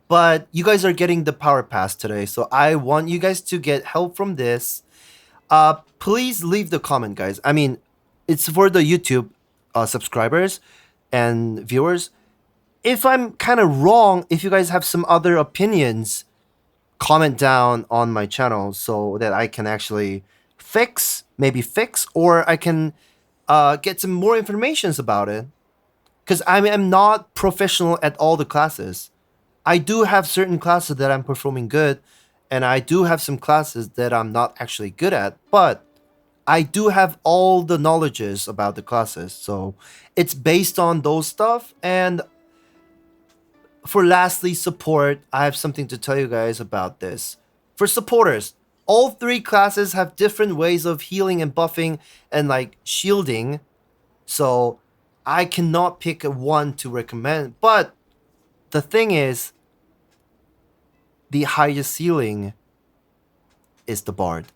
but you guys are getting the power pass today, so I want you guys to get help from this. Please leave the comment, guys. I mean, it's for the YouTube subscribers and viewers. If I'm kind of wrong, if you guys have some other opinions, comment down on my channel so that I can actually fix, or I can get some more information about it. Because I'm not professional at all the classes. I do have certain classes that I'm performing good, and I do have some classes that I'm not actually good at, but I do have all the knowledges about the classes, so it's based on those stuff. And for lastly, support, I have something to tell you guys about this. For supporters, all 3 classes have different ways of healing and buffing and like shielding, so I cannot pick one to recommend. But the thing is, the highest ceiling is the Bard.